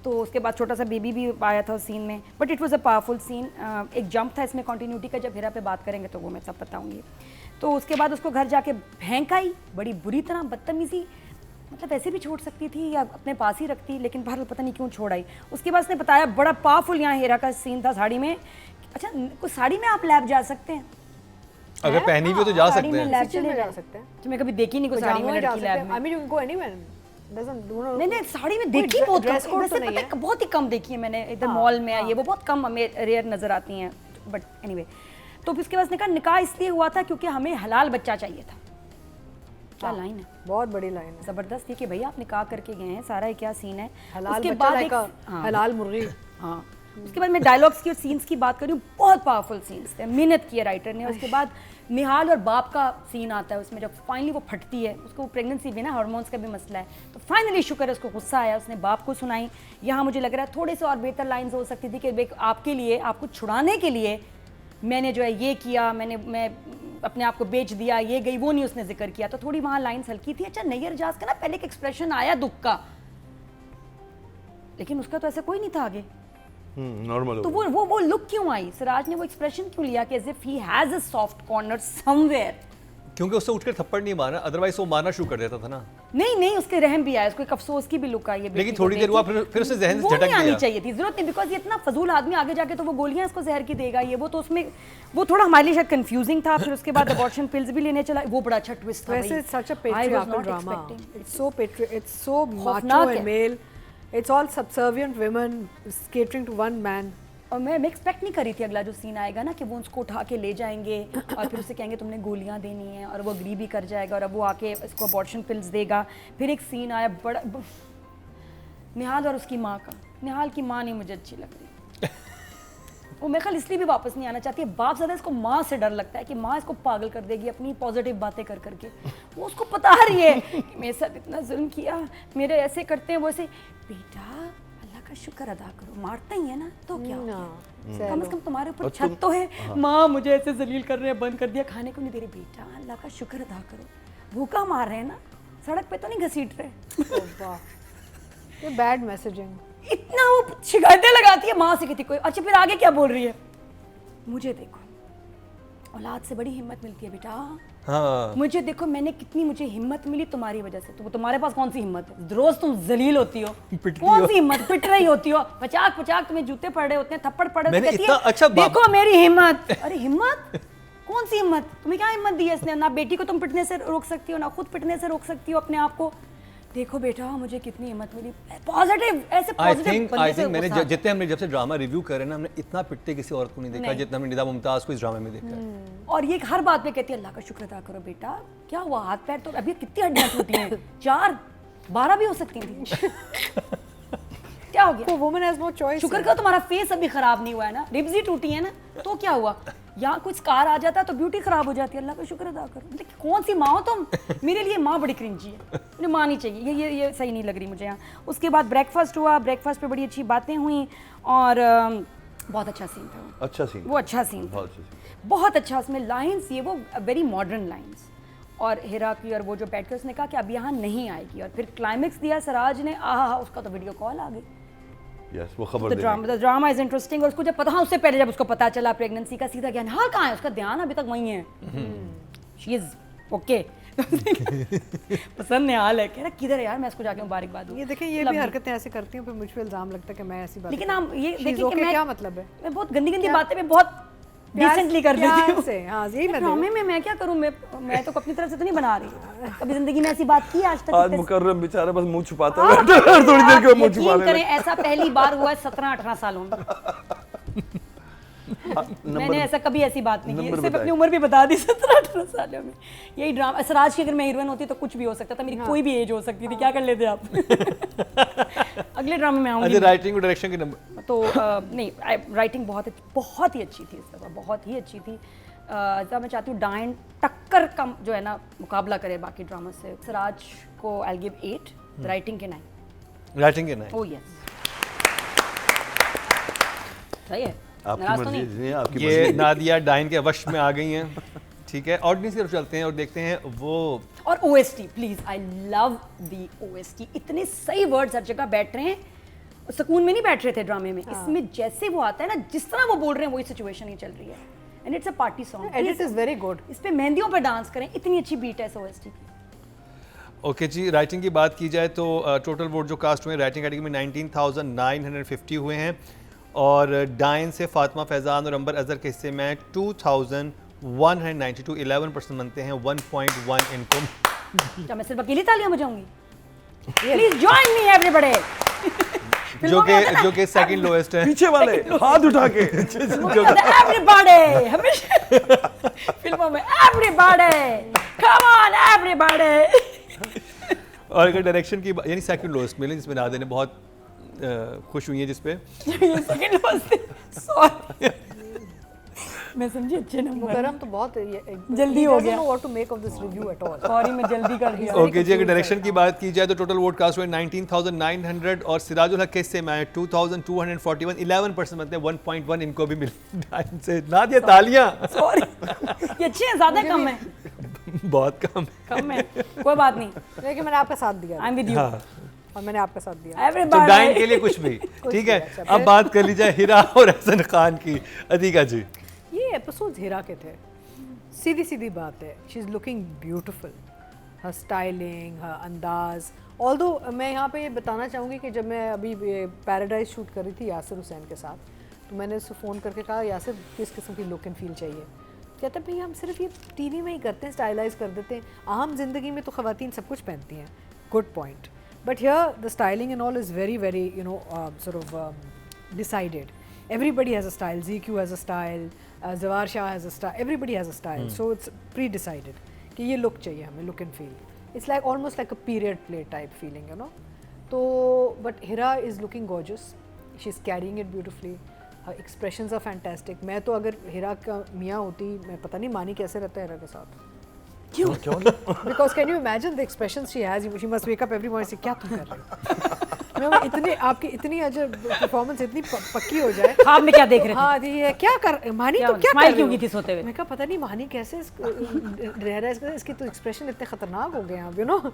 [SPEAKER 2] तो उसके बाद छोटा सा बेबी भी आया था उस सीन में, but it was a powerful scene. एक जंप था इसमें कंटिन्यूटी का, जब हीरा पे बात करेंगे तो वो मैं सब बताऊंगी। तो उसके बाद उसको घर जाके भैंक आई बड़ी बुरी तरह, बदतमीजी, मतलब ऐसे भी छोड़ सकती थी या अपने पास ही रखती, लेकिन बहरहाल पता नहीं क्यों छोड़ आई। उसके बाद उसने बताया, बड़ा पावरफुल यहाँ हीरा का सीन था साड़ी में, अच्छा कुछ साड़ी में आप लैब जा सकते हैं,
[SPEAKER 1] अगर पहनी भी हो तो जा
[SPEAKER 2] साड़ी
[SPEAKER 1] सकते
[SPEAKER 2] में
[SPEAKER 1] हैं।
[SPEAKER 2] लैब
[SPEAKER 3] किचन में
[SPEAKER 2] चले
[SPEAKER 3] जा
[SPEAKER 2] जा
[SPEAKER 3] सकते हैं,
[SPEAKER 2] तो मैं कभी देखी नहीं कोई साड़ी में
[SPEAKER 3] पजामा में जा
[SPEAKER 2] लड़की
[SPEAKER 3] सकते
[SPEAKER 2] लैब
[SPEAKER 3] हैं.
[SPEAKER 2] में।
[SPEAKER 3] I mean you can go anywhere. Doesn't do not.
[SPEAKER 2] नहीं साड़ी में
[SPEAKER 3] कोई
[SPEAKER 2] देखी बहुत
[SPEAKER 3] dress
[SPEAKER 2] कम,
[SPEAKER 3] code
[SPEAKER 2] वैसे
[SPEAKER 3] तो नहीं
[SPEAKER 2] पता
[SPEAKER 3] है.
[SPEAKER 2] है बहुत ही कम देखी है मैंने, इधर मॉल में आई है वो बहुत कम हमें रेयर नजर आती हैं, बट एनीवे। तो फिर उसके बाद उसने कहा निकाह इसलिए हुआ था क्योंकि हमें हलाल बच्चा चाहिए था। क्या लाइन है,
[SPEAKER 3] बहुत बड़ी लाइन है.
[SPEAKER 2] जबरदस्त है कि भैया आप निकाह करके गए हैं, सारा ये क्या सीन है।
[SPEAKER 3] हलाल
[SPEAKER 2] उसके
[SPEAKER 3] बच्चा
[SPEAKER 2] बाद
[SPEAKER 3] like
[SPEAKER 2] एक
[SPEAKER 3] a हलाल मुर्गी.
[SPEAKER 2] हाँ, उसके बाद मैं डायलॉग्स की और सीन्स की बात कर रही हूँ, बहुत पावरफुल सीन्स थे, मेहनत की है राइटर ने। उसके बाद निहाल और बाप का सीन आता है उसमें, जब फाइनली वो फटती है, उसको प्रेगनेंसी भी ना, हार्मोन्स का भी मसला है, तो फाइनली शुक्र है उसको गुस्सा आया, उसने बाप को सुनाई। यहाँ मुझे लग रहा है थोड़े से और बेहतर लाइन्स हो सकती थी कि आपके लिए, आपको छुड़ाने के लिए मैंने जो है ये किया, मैं अपने आप को बेच दिया, ये गई, वो नहीं उसने जिक्र किया, तो थोड़ी वहाँ लाइन्स हल्की थी। अच्छा नैयर इजाज का ना पहले एक एक्सप्रेशन आया दुख का, लेकिन उसका तो ऐसा कोई नहीं था आगे,
[SPEAKER 4] नॉर्मल
[SPEAKER 2] तो वो लुक क्यों आई, सिराज ने वो एक्सप्रेशन क्यों लिया कि as if he has a soft corner somewhere,
[SPEAKER 1] क्योंकि उससे उठकर थप्पड़ नहीं मारा, अदरवाइज वो मारना शुरू कर देता था ना।
[SPEAKER 2] नहीं उसके रहम भी आया, उसको एक अफसोस की भी लुक आई है बेटी
[SPEAKER 1] लेकिन
[SPEAKER 2] को
[SPEAKER 1] थोड़ी देर
[SPEAKER 2] देख
[SPEAKER 1] हुआ,
[SPEAKER 2] के।
[SPEAKER 1] फिर उससे जहन से
[SPEAKER 2] वो
[SPEAKER 1] झटक
[SPEAKER 2] नहीं आनी
[SPEAKER 1] गया।
[SPEAKER 2] चाहिए थी, जरूरत नहीं, बिकॉज ये इतना फजूल आदमी आगे जाके तो वो गोलियां इसको जहर की देगा, ये वो, तो उसमें वो थोड़ा हमारे लिए शायद कंफ्यूजिंग था। फिर उसके बाद अबॉर्शन पिल्स भी लेने चला, वो बड़ा अच्छा ट्विस्ट था
[SPEAKER 3] वैसे
[SPEAKER 2] भाई।
[SPEAKER 3] it's such a
[SPEAKER 2] I was
[SPEAKER 3] patriarchal
[SPEAKER 2] not
[SPEAKER 3] drama.
[SPEAKER 2] expecting.
[SPEAKER 3] It's so macho
[SPEAKER 2] खौफनाक है।
[SPEAKER 3] and male. It's all subservient women catering to one man.
[SPEAKER 2] और मैं एक्सपेक्ट नहीं करी थी अगला जो सीन आएगा ना कि वो उसको उठा के ले जाएंगे और फिर उसे कहेंगे तुमने गोलियां देनी है और वो अग्री भी कर जाएगा और अब वो आके इसको अबॉर्शन पिल्स देगा। फिर एक सीन आया बड़ा निहाल और उसकी माँ का। निहाल की माँ नहीं मुझे अच्छी लग रही, वो मेरे ख्याल इसलिए भी वापस नहीं आना चाहती है। बाप ज़्यादा इसको माँ से डर लगता है कि माँ इसको पागल कर देगी अपनी पॉजिटिव बातें कर करके। वो उसको पता रही है कि मेरे साथ इतना जुल्म किया, मेरे ऐसे करते हैं वो ऐसे। बेटा अल्लाह का शुक्र अदा करो, मारता ही है ना तो क्या हो गया? कम से कम तुम्हारे ऊपर छत तो है। माँ मुझे ऐसे जलील कर रहे हैं, बंद कर दिया, खाने को नहीं दे रही। बेटा अल्लाह का शुक्र अदा करो, भूखा मार रहे हैं ना, सड़क पे तो नहीं घसीट रहे।
[SPEAKER 3] ये बैड मैसेजिंग।
[SPEAKER 2] इतना वो शिकायतें लगाती है माँ से कहती कोई। अच्छा फिर आगे क्या बोल रही है? मुझे देखो औलाद से बड़ी हिम्मत मिलती है बेटा।
[SPEAKER 1] हाँ
[SPEAKER 2] मुझे देखो मैंने कितनी मुझे हिम्मत मिली तुम्हारी वजह से। तो तुम्हारे पास कौन सी हिम्मत है? रोज तुम जलील होती हो, कौन सी हिम्मत? पिट रही होती हो, पचाक पचाक तुम्हें जूते पड़ रहे होते हैं, थप्पड़ पड़ रहे होते हैं,
[SPEAKER 1] मैंने
[SPEAKER 2] कहती है,
[SPEAKER 1] इतना अच्छा
[SPEAKER 2] देखो मेरी हिम्मत। अरे हिम्मत कौन सी हिम्मत? तुम्हें क्या हिम्मत दी है इसने? ना बेटी को तुम पिटने से रोक सकती हो, ना खुद पिटने से रोक सकती हो अपने आप को। देखो बेटा मुझे कितनी हिम्मत मिली। पॉजिटिव ऐसे
[SPEAKER 1] आई
[SPEAKER 2] पॉजिटिव
[SPEAKER 1] थिंक मैंने जितने हमने जब से ड्रामा रिव्यू करे ना, हमने इतना पिटते किसी औरत को नहीं देखा जितना हमने निदा मुमताज को इस ड्रामे में देखा है।
[SPEAKER 2] और ये हर बात पे कहती है अल्लाह का शुक्र अदा करो बेटा। क्या हुआ? हाथ पैर तो अभी कितनी हड्डियां टूटी हैं? 4 12 भी हो सकती थी। क्या हो गया?
[SPEAKER 3] Woman has no choice.
[SPEAKER 2] शुक्र करो तुम्हारा फेस अभी खराब नहीं हुआ है ना, रिब्स ही टूटी है ना, तो क्या हुआ? यहाँ कुछ स्कार आ जाता है तो ब्यूटी खराब हो जाती है। अल्लाह का शुक्र अदा करो। मतलब कौन सी माँ हो तुम? मेरे लिए माँ बड़ी क्रिंजी है, मुझे माँ नहीं चाहिए। ये सही नहीं लग रही मुझे यहाँ। उसके बाद ब्रेकफास्ट हुआ, ब्रेकफास्ट पे बड़ी अच्छी बातें हुई और बहुत अच्छा सीन था वो।
[SPEAKER 4] अच्छा सीन,
[SPEAKER 2] वो अच्छा सीन था,
[SPEAKER 4] बहुत अच्छा सीन।
[SPEAKER 2] बहुत अच्छा। उसमें लाइंस ये वो वेरी मॉडर्न लाइंस। और हिरा की और वो जो बैठ कर उसने कहा कि अब यहाँ नहीं आएगी। और फिर क्लाइमेक्स दिया सराज ने, आहा उसका तो वीडियो कॉल आ गई।
[SPEAKER 4] यस वो खबर
[SPEAKER 2] द ड्रामा इज इंटरेस्टिंग। और उसको जब पता, हाँ उससे पहले जब उसको पता चला प्रेगनेंसी का, सीधा ज्ञान हाल कहाँ है उसका? ध्यान अभी तक वहीं है, शी इज ओके। पसंद निहाल है, कह रहा किधर है यार, मैं इसको जाके मुबारकबाद दूं।
[SPEAKER 3] ये देखें ये भी हरकतें ऐसे करती हूँ, फिर मुझ पे इल्जाम लगता है कि मैं ऐसी बात।
[SPEAKER 2] लेकिन हम ये
[SPEAKER 3] She's
[SPEAKER 2] देखिए कि
[SPEAKER 3] okay,
[SPEAKER 2] मैं
[SPEAKER 3] क्या मतलब है?
[SPEAKER 2] मैं बहुत गंदी गंदी बातें मैं बहुत डिसेंटली कर देती हूँ।
[SPEAKER 3] हाँ यही मैं
[SPEAKER 2] ड्रामे में मैं क्या करूँ? मैं तो अपनी तरफ से तो नहीं बना रही। कभी जिंदगी में ऐसी बात की आज तक?
[SPEAKER 4] आज मुकर्रम बेचारा बस मुंह छुपाता है, थोड़ी देर के मुंह छुपा
[SPEAKER 2] यकीन करें ऐसा पहली बार हुआ है 17-18 सालों में। मैंने ऐसा कभी ऐसी बात नहीं की, सिर्फ अपनी उम्र भी बता दी 17-18 सालों में। यही ड्रामा सराज की अगर मैं हीरोइन होती तो कुछ भी हो सकता था, मेरी कोई भी एज हो सकती थी। क्या कर लेते आप? अगले ड्रामे में आऊंगी।
[SPEAKER 1] राइटिंग और डायरेक्शन के नंबर
[SPEAKER 2] तो नहीं, राइटिंग बहुत ही अच्छी थी इस दफ़ा, बहुत ही अच्छी थी। जब मैं चाहती हूँ डायन टक्कर का जो है ना मुकाबला करे बाकी ड्रामा से। सराज को आई गिव 8, राइटिंग के 9।
[SPEAKER 1] राइटिंग के 9।
[SPEAKER 2] ओह यस, सही है।
[SPEAKER 4] आपकी
[SPEAKER 2] नाराज तो
[SPEAKER 4] मर्जी
[SPEAKER 2] नहीं?
[SPEAKER 4] है, आपकी
[SPEAKER 1] ये नादिया डाइन के वश में आ गई हैं। ठीक है, ऑडियंस की तरफ चलते हैं और देखते हैं वो।
[SPEAKER 2] और OST please, I love the OST। इतने सही वर्ड्स हर जगह बैठ रहे हैं, सुकून में नहीं बैठ रहे थे ड्रामे में। इसमें जैसे वो आता है ना, जिस तरह वो बोल रहे हैं वही सिचुएशन ही चल रही है। And it's a party song.
[SPEAKER 3] Edit is very good.
[SPEAKER 2] इस पे मेहंदियों पर डांस करें, इतनी अच्छी बीट है इस OST की।
[SPEAKER 1] ओके जी, राइटिंग की बात की जाए तो टोटल वोट जो कास्ट हुए राइटिंग कैटेगरी में 19,950 हुए हैं और डाइन से फातिमा फैजान और अंबर अजहर के हिस्से में 2,192 11% बनते हैं 1.1 इनकम।
[SPEAKER 2] क्या मैं सिर्फ अकेली तालियां बजाऊंगी? Please join me everybody.
[SPEAKER 1] जो कि सेकंड लोएस्ट है।
[SPEAKER 4] पीछे वाले हाथ उठा के
[SPEAKER 2] एवरीबॉडी, हमेशा फिल्मों में एवरीबॉडी, कम ऑन एवरीबॉडी।
[SPEAKER 1] और अगर डायरेक्शन की यानी सेकंड लोएस्ट मिले जिसमें नादिया ने बहुत खुश हुई है जिस पे
[SPEAKER 2] ये सेकंड लोएस्ट। सॉरी मैं समझी अच्छे नंबर।
[SPEAKER 3] मुकरम तो बहुत
[SPEAKER 2] जल्दी हो गया।
[SPEAKER 3] What to make of this review at all.
[SPEAKER 2] Sorry मैं जल्दी कर दिया।
[SPEAKER 1] ओके जी, अगर डायरेक्शन की बात की जाए तो टोटल वोट कास्ट हुए 19,900 और सिराजुल हक के हिस्से में 2,241 11% बनते हैं 1.1 इनको भी मिला से। नादिया तालियां।
[SPEAKER 2] सॉरी ये अच्छे हैं, ज्यादा कम है?
[SPEAKER 1] बहुत कम।
[SPEAKER 2] कम है, कोई बात नहीं।
[SPEAKER 3] लेकिन मैंने आपका साथ दिया
[SPEAKER 2] आई एम विद यू
[SPEAKER 3] और मैंने आपका साथ दिया।
[SPEAKER 1] तो डाइन के लिए कुछ भी ठीक है। अब बात कर ली जाए हिरा और हसन खान की। अदीका जी,
[SPEAKER 3] ये एपिसोड्स हिरा के थे। सीधी सीधी बात है, she is looking beautiful, her styling, हर अंदाज। ऑल्दो मैं यहाँ पे ये बताना चाहूँगी कि जब मैं अभी पैराडाइज शूट कर रही थी यासिर हुसैन के साथ, तो मैंने उससे फ़ोन करके कहा यासिर किस किस्म की लुक एंड फील चाहिए? कहते हैं भाई हम सिर्फ ये टीवी में ही करते हैं, स्टाइलाइज कर देते हैं, आम जिंदगी में तो ख़वातीन सब कुछ पहनती हैं। Good point. But here the styling and all is very very sort of decided everybody has a style. ZQ has a style, Zawar Shah has a style. Everybody has a style. So it's pre-decided कि ये look चाहिए हमें, look and feel. It's like almost like a period play type feeling, you know. So, but Hira is looking gorgeous. She's carrying it beautifully. Her expressions are fantastic. मैं तो अगर हिरा का मियाँ होती, मैं पता नहीं मानी कैसे रहता है हिरा के साथ. क्यों? Because can you imagine the expressions she has? She must wake up every morning and say, क्या तुम कर रहे हो? मैं वो इतनी आपकी इतनी अजब परफॉर्मेंस इतनी पक्की हो जाए.
[SPEAKER 2] ख्वाब में क्या देख रहे थे?
[SPEAKER 3] हाँ, ये क्या कर मानी तो क्या
[SPEAKER 2] स्माइल
[SPEAKER 3] कर
[SPEAKER 2] क्यों
[SPEAKER 3] रही
[SPEAKER 2] की थी सोते हुए?
[SPEAKER 3] मैं कहा पता नहीं मानी कैसे रह रहा है, इसके तो एक्सप्रेशन इतने खतरनाक हो गए हैं, you know.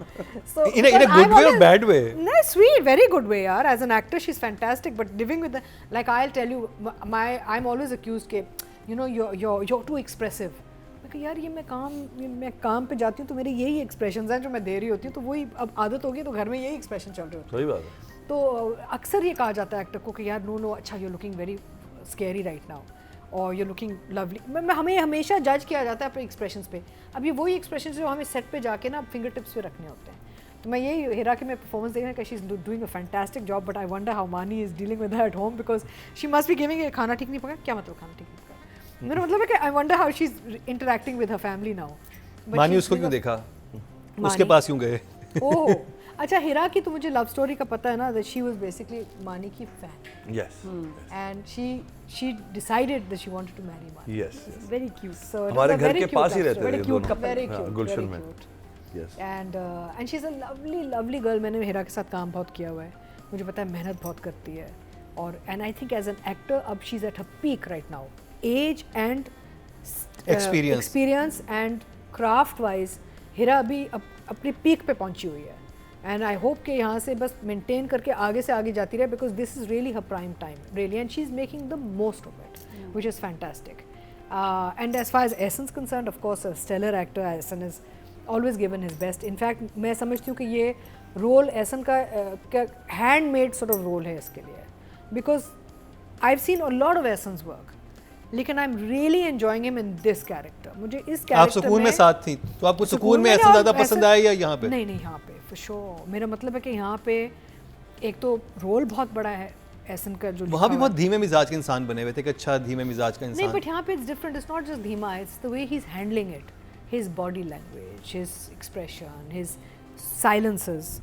[SPEAKER 3] So
[SPEAKER 1] In a good way or bad way?
[SPEAKER 3] No, sweet, very good way, yaar. As an actor, she's fantastic. But living with the, like I'll tell you, I'm always accused के, you know, you're too expressive. मैं कहा यार ये मैं काम पे जाती हूँ तो मेरे यही एक्सप्रेशंस हैं जो मैं दे रही होती हूँ, तो वही अब आदत होगी तो घर में यही एक्सप्रेशन चल रहे होते हैं.
[SPEAKER 4] सही बात है.
[SPEAKER 3] तो अक्सर ये कहा जाता है एक्टर को कि यार नो अच्छा you looking very scary right now और यू लुकिंग लवली. हमें हमेशा जज किया जाता है अपने एक्सप्रेशंस पे. अब ये वही एक्सप्रेशंस जो हमें सेट पे जाके ना फिंगर टिप्स पे रखने होते हैं. तो मैं यही हिरा के मैं परफॉर्मेंस देख रहा कि she is doing a fantastic job, but I wonder how Mani is dealing with her at home because she must be giving khana ठीक नहीं पका. क्या मतलब खाना ठीक नहीं पका? मेरा मतलब है कि आई wonder how she is interacting with her family now.
[SPEAKER 1] मानी उसको क्यों देखा? उसके पास क्यों गए?
[SPEAKER 3] ओह अच्छा, हिरा की तो मुझे लव स्टोरी का पता है ना, that she was basically मानी की fan.
[SPEAKER 4] Yes.
[SPEAKER 3] And she decided that she wanted to marry Mani.
[SPEAKER 4] Yes.
[SPEAKER 2] Very cute.
[SPEAKER 3] So it
[SPEAKER 4] हमारे
[SPEAKER 3] was a
[SPEAKER 4] घर
[SPEAKER 3] very
[SPEAKER 4] के
[SPEAKER 3] cute
[SPEAKER 4] पास ही
[SPEAKER 3] love
[SPEAKER 4] रहते
[SPEAKER 3] story.
[SPEAKER 4] थे ये
[SPEAKER 2] cute
[SPEAKER 4] दोनों.
[SPEAKER 2] couple.
[SPEAKER 3] Very
[SPEAKER 4] हाँ,
[SPEAKER 3] cute,
[SPEAKER 4] गुलशन
[SPEAKER 3] very
[SPEAKER 4] में.
[SPEAKER 3] cute.
[SPEAKER 4] Yes.
[SPEAKER 3] And she's a lovely girl. मैंने हिरा के साथ काम बहुत किया हुआ है. मुझे पता है मेहनत बहुत करती है. और and I think as an actor अब she's at her peak right now. Age and experience and craft wise हिरा अभी अपनी peak पे पहुंची हुई है. And I hope कि यहाँ से बस maintain करके आगे से आगे जाती रहे because this is really her prime time really and she's making the most of it, which is fantastic. And as far as Ehsan's concerned, of course a stellar actor. Ehsan has always given his best. In fact मैं समझती हूँ कि ये role Ehsan का handmade sort of role है इसके लिए because I've seen a lot of Ehsan's work. लेकिन I am really enjoying him in this character. मुझे इस कैरेक्टर
[SPEAKER 1] आप सुकून में साथ थी तो आपको सुकून में ऐसा ज़्यादा पसंद आया या यहाँ पे?
[SPEAKER 3] नहीं यहाँ पे फॉर श्योर. मेरा मतलब है कि यहाँ पे एक तो रोल बहुत बड़ा है एहसन का जो
[SPEAKER 1] वहाँ भी बहुत धीमे मिजाज के इंसान बने हुए थे कि अच्छा धीमे मिजाज का इंसान.
[SPEAKER 3] नहीं बट यहाँ पे it's different. It's not just धीमा, it's the way he is handling it, his body language, his expression, his silences.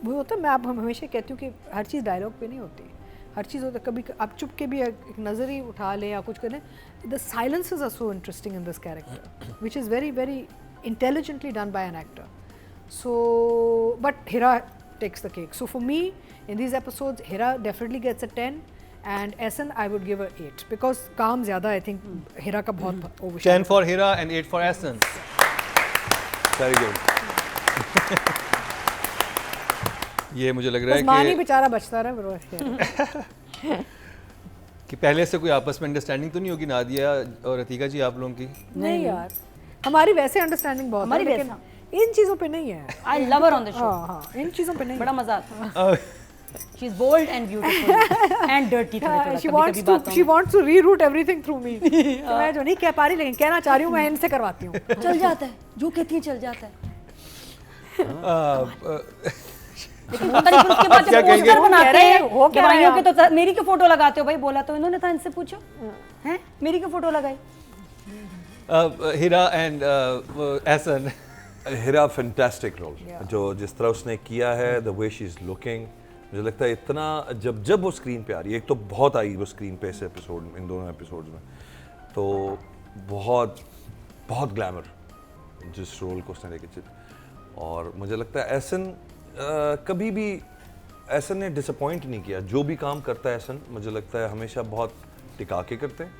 [SPEAKER 3] वो होता है, मैं आप हमेशा कहती हूँ कि हर चीज़ डायलॉग पे नहीं होती, हर चीज़ होता है. कभी आप चुप के भी एक नज़र ही उठा लें या कुछ करें. The silences are so interesting in this character which is very very intelligently done by an actor. So but Hira takes the cake. So for me in these episodes Hira definitely gets a 10 and Ehsan I would give a 8 because काम ज़्यादा I think Hira का बहुत over.
[SPEAKER 1] 10 for Hira and 8 for Ehsan.
[SPEAKER 4] Very good.
[SPEAKER 1] ये मुझे लग रहा
[SPEAKER 3] बस मानी
[SPEAKER 1] है
[SPEAKER 3] बेचारा बचता रहा बरोबर.
[SPEAKER 1] कि पहले से कोई आपस में अंडरस्टैंडिंग तो नहीं होगी नादिया और अतीका जी आप लोगों की?
[SPEAKER 3] नहीं यार, हमारी वैसे अंडरस्टैंडिंग बहुत है
[SPEAKER 2] हमारी
[SPEAKER 3] लेकिन
[SPEAKER 2] वैसा।
[SPEAKER 3] इन चीज़ों पे नहीं है.
[SPEAKER 2] I love her on the show.
[SPEAKER 3] हाँ हाँ, इन चीज़ों पे नहीं.
[SPEAKER 2] बड़ा मजा आता है. She is bold and beautiful and dirty.
[SPEAKER 3] she wants to reroute everything through me. तो मैं जो नहीं कह पा रही लेकिन कहना चाह रही हूँ, मैं इनसे करवाती हूँ.
[SPEAKER 2] चल जाता है जो कहती है, चल जाता है. लेकिन पता नहीं फिर उसके बाद
[SPEAKER 1] क्या
[SPEAKER 2] जब
[SPEAKER 1] कहेंगे?
[SPEAKER 2] पोस्टर बनाते हैं
[SPEAKER 3] हो क्या रहा है
[SPEAKER 2] भाइयों के तो मेरी क्यों फोटो लगाते हो भाई? बोला तो इन्होंने था, इनसे पूछो. हैं मेरी क्यों फोटो लगाई?
[SPEAKER 1] Hira and Ehsan.
[SPEAKER 4] Hira fantastic role जो जिस तरह उसने किया है, the way she is looking. मुझे लगता है इतना जब वो स्क्रीन पे आ रही है, एक तो बहुत आई वो स्क्रीन पे इस एपिसोड में, इन दोनों एपिसोड्स में, तो बहुत बहुत ग्लैमर जिस रोल को उसने लेके चली. और मुझे लगता है एहसन कभी भी एहसन ने डिसअपॉइंट नहीं किया. जो भी काम करता है एहसन, मुझे लगता है हमेशा बहुत टिका के करते हैं.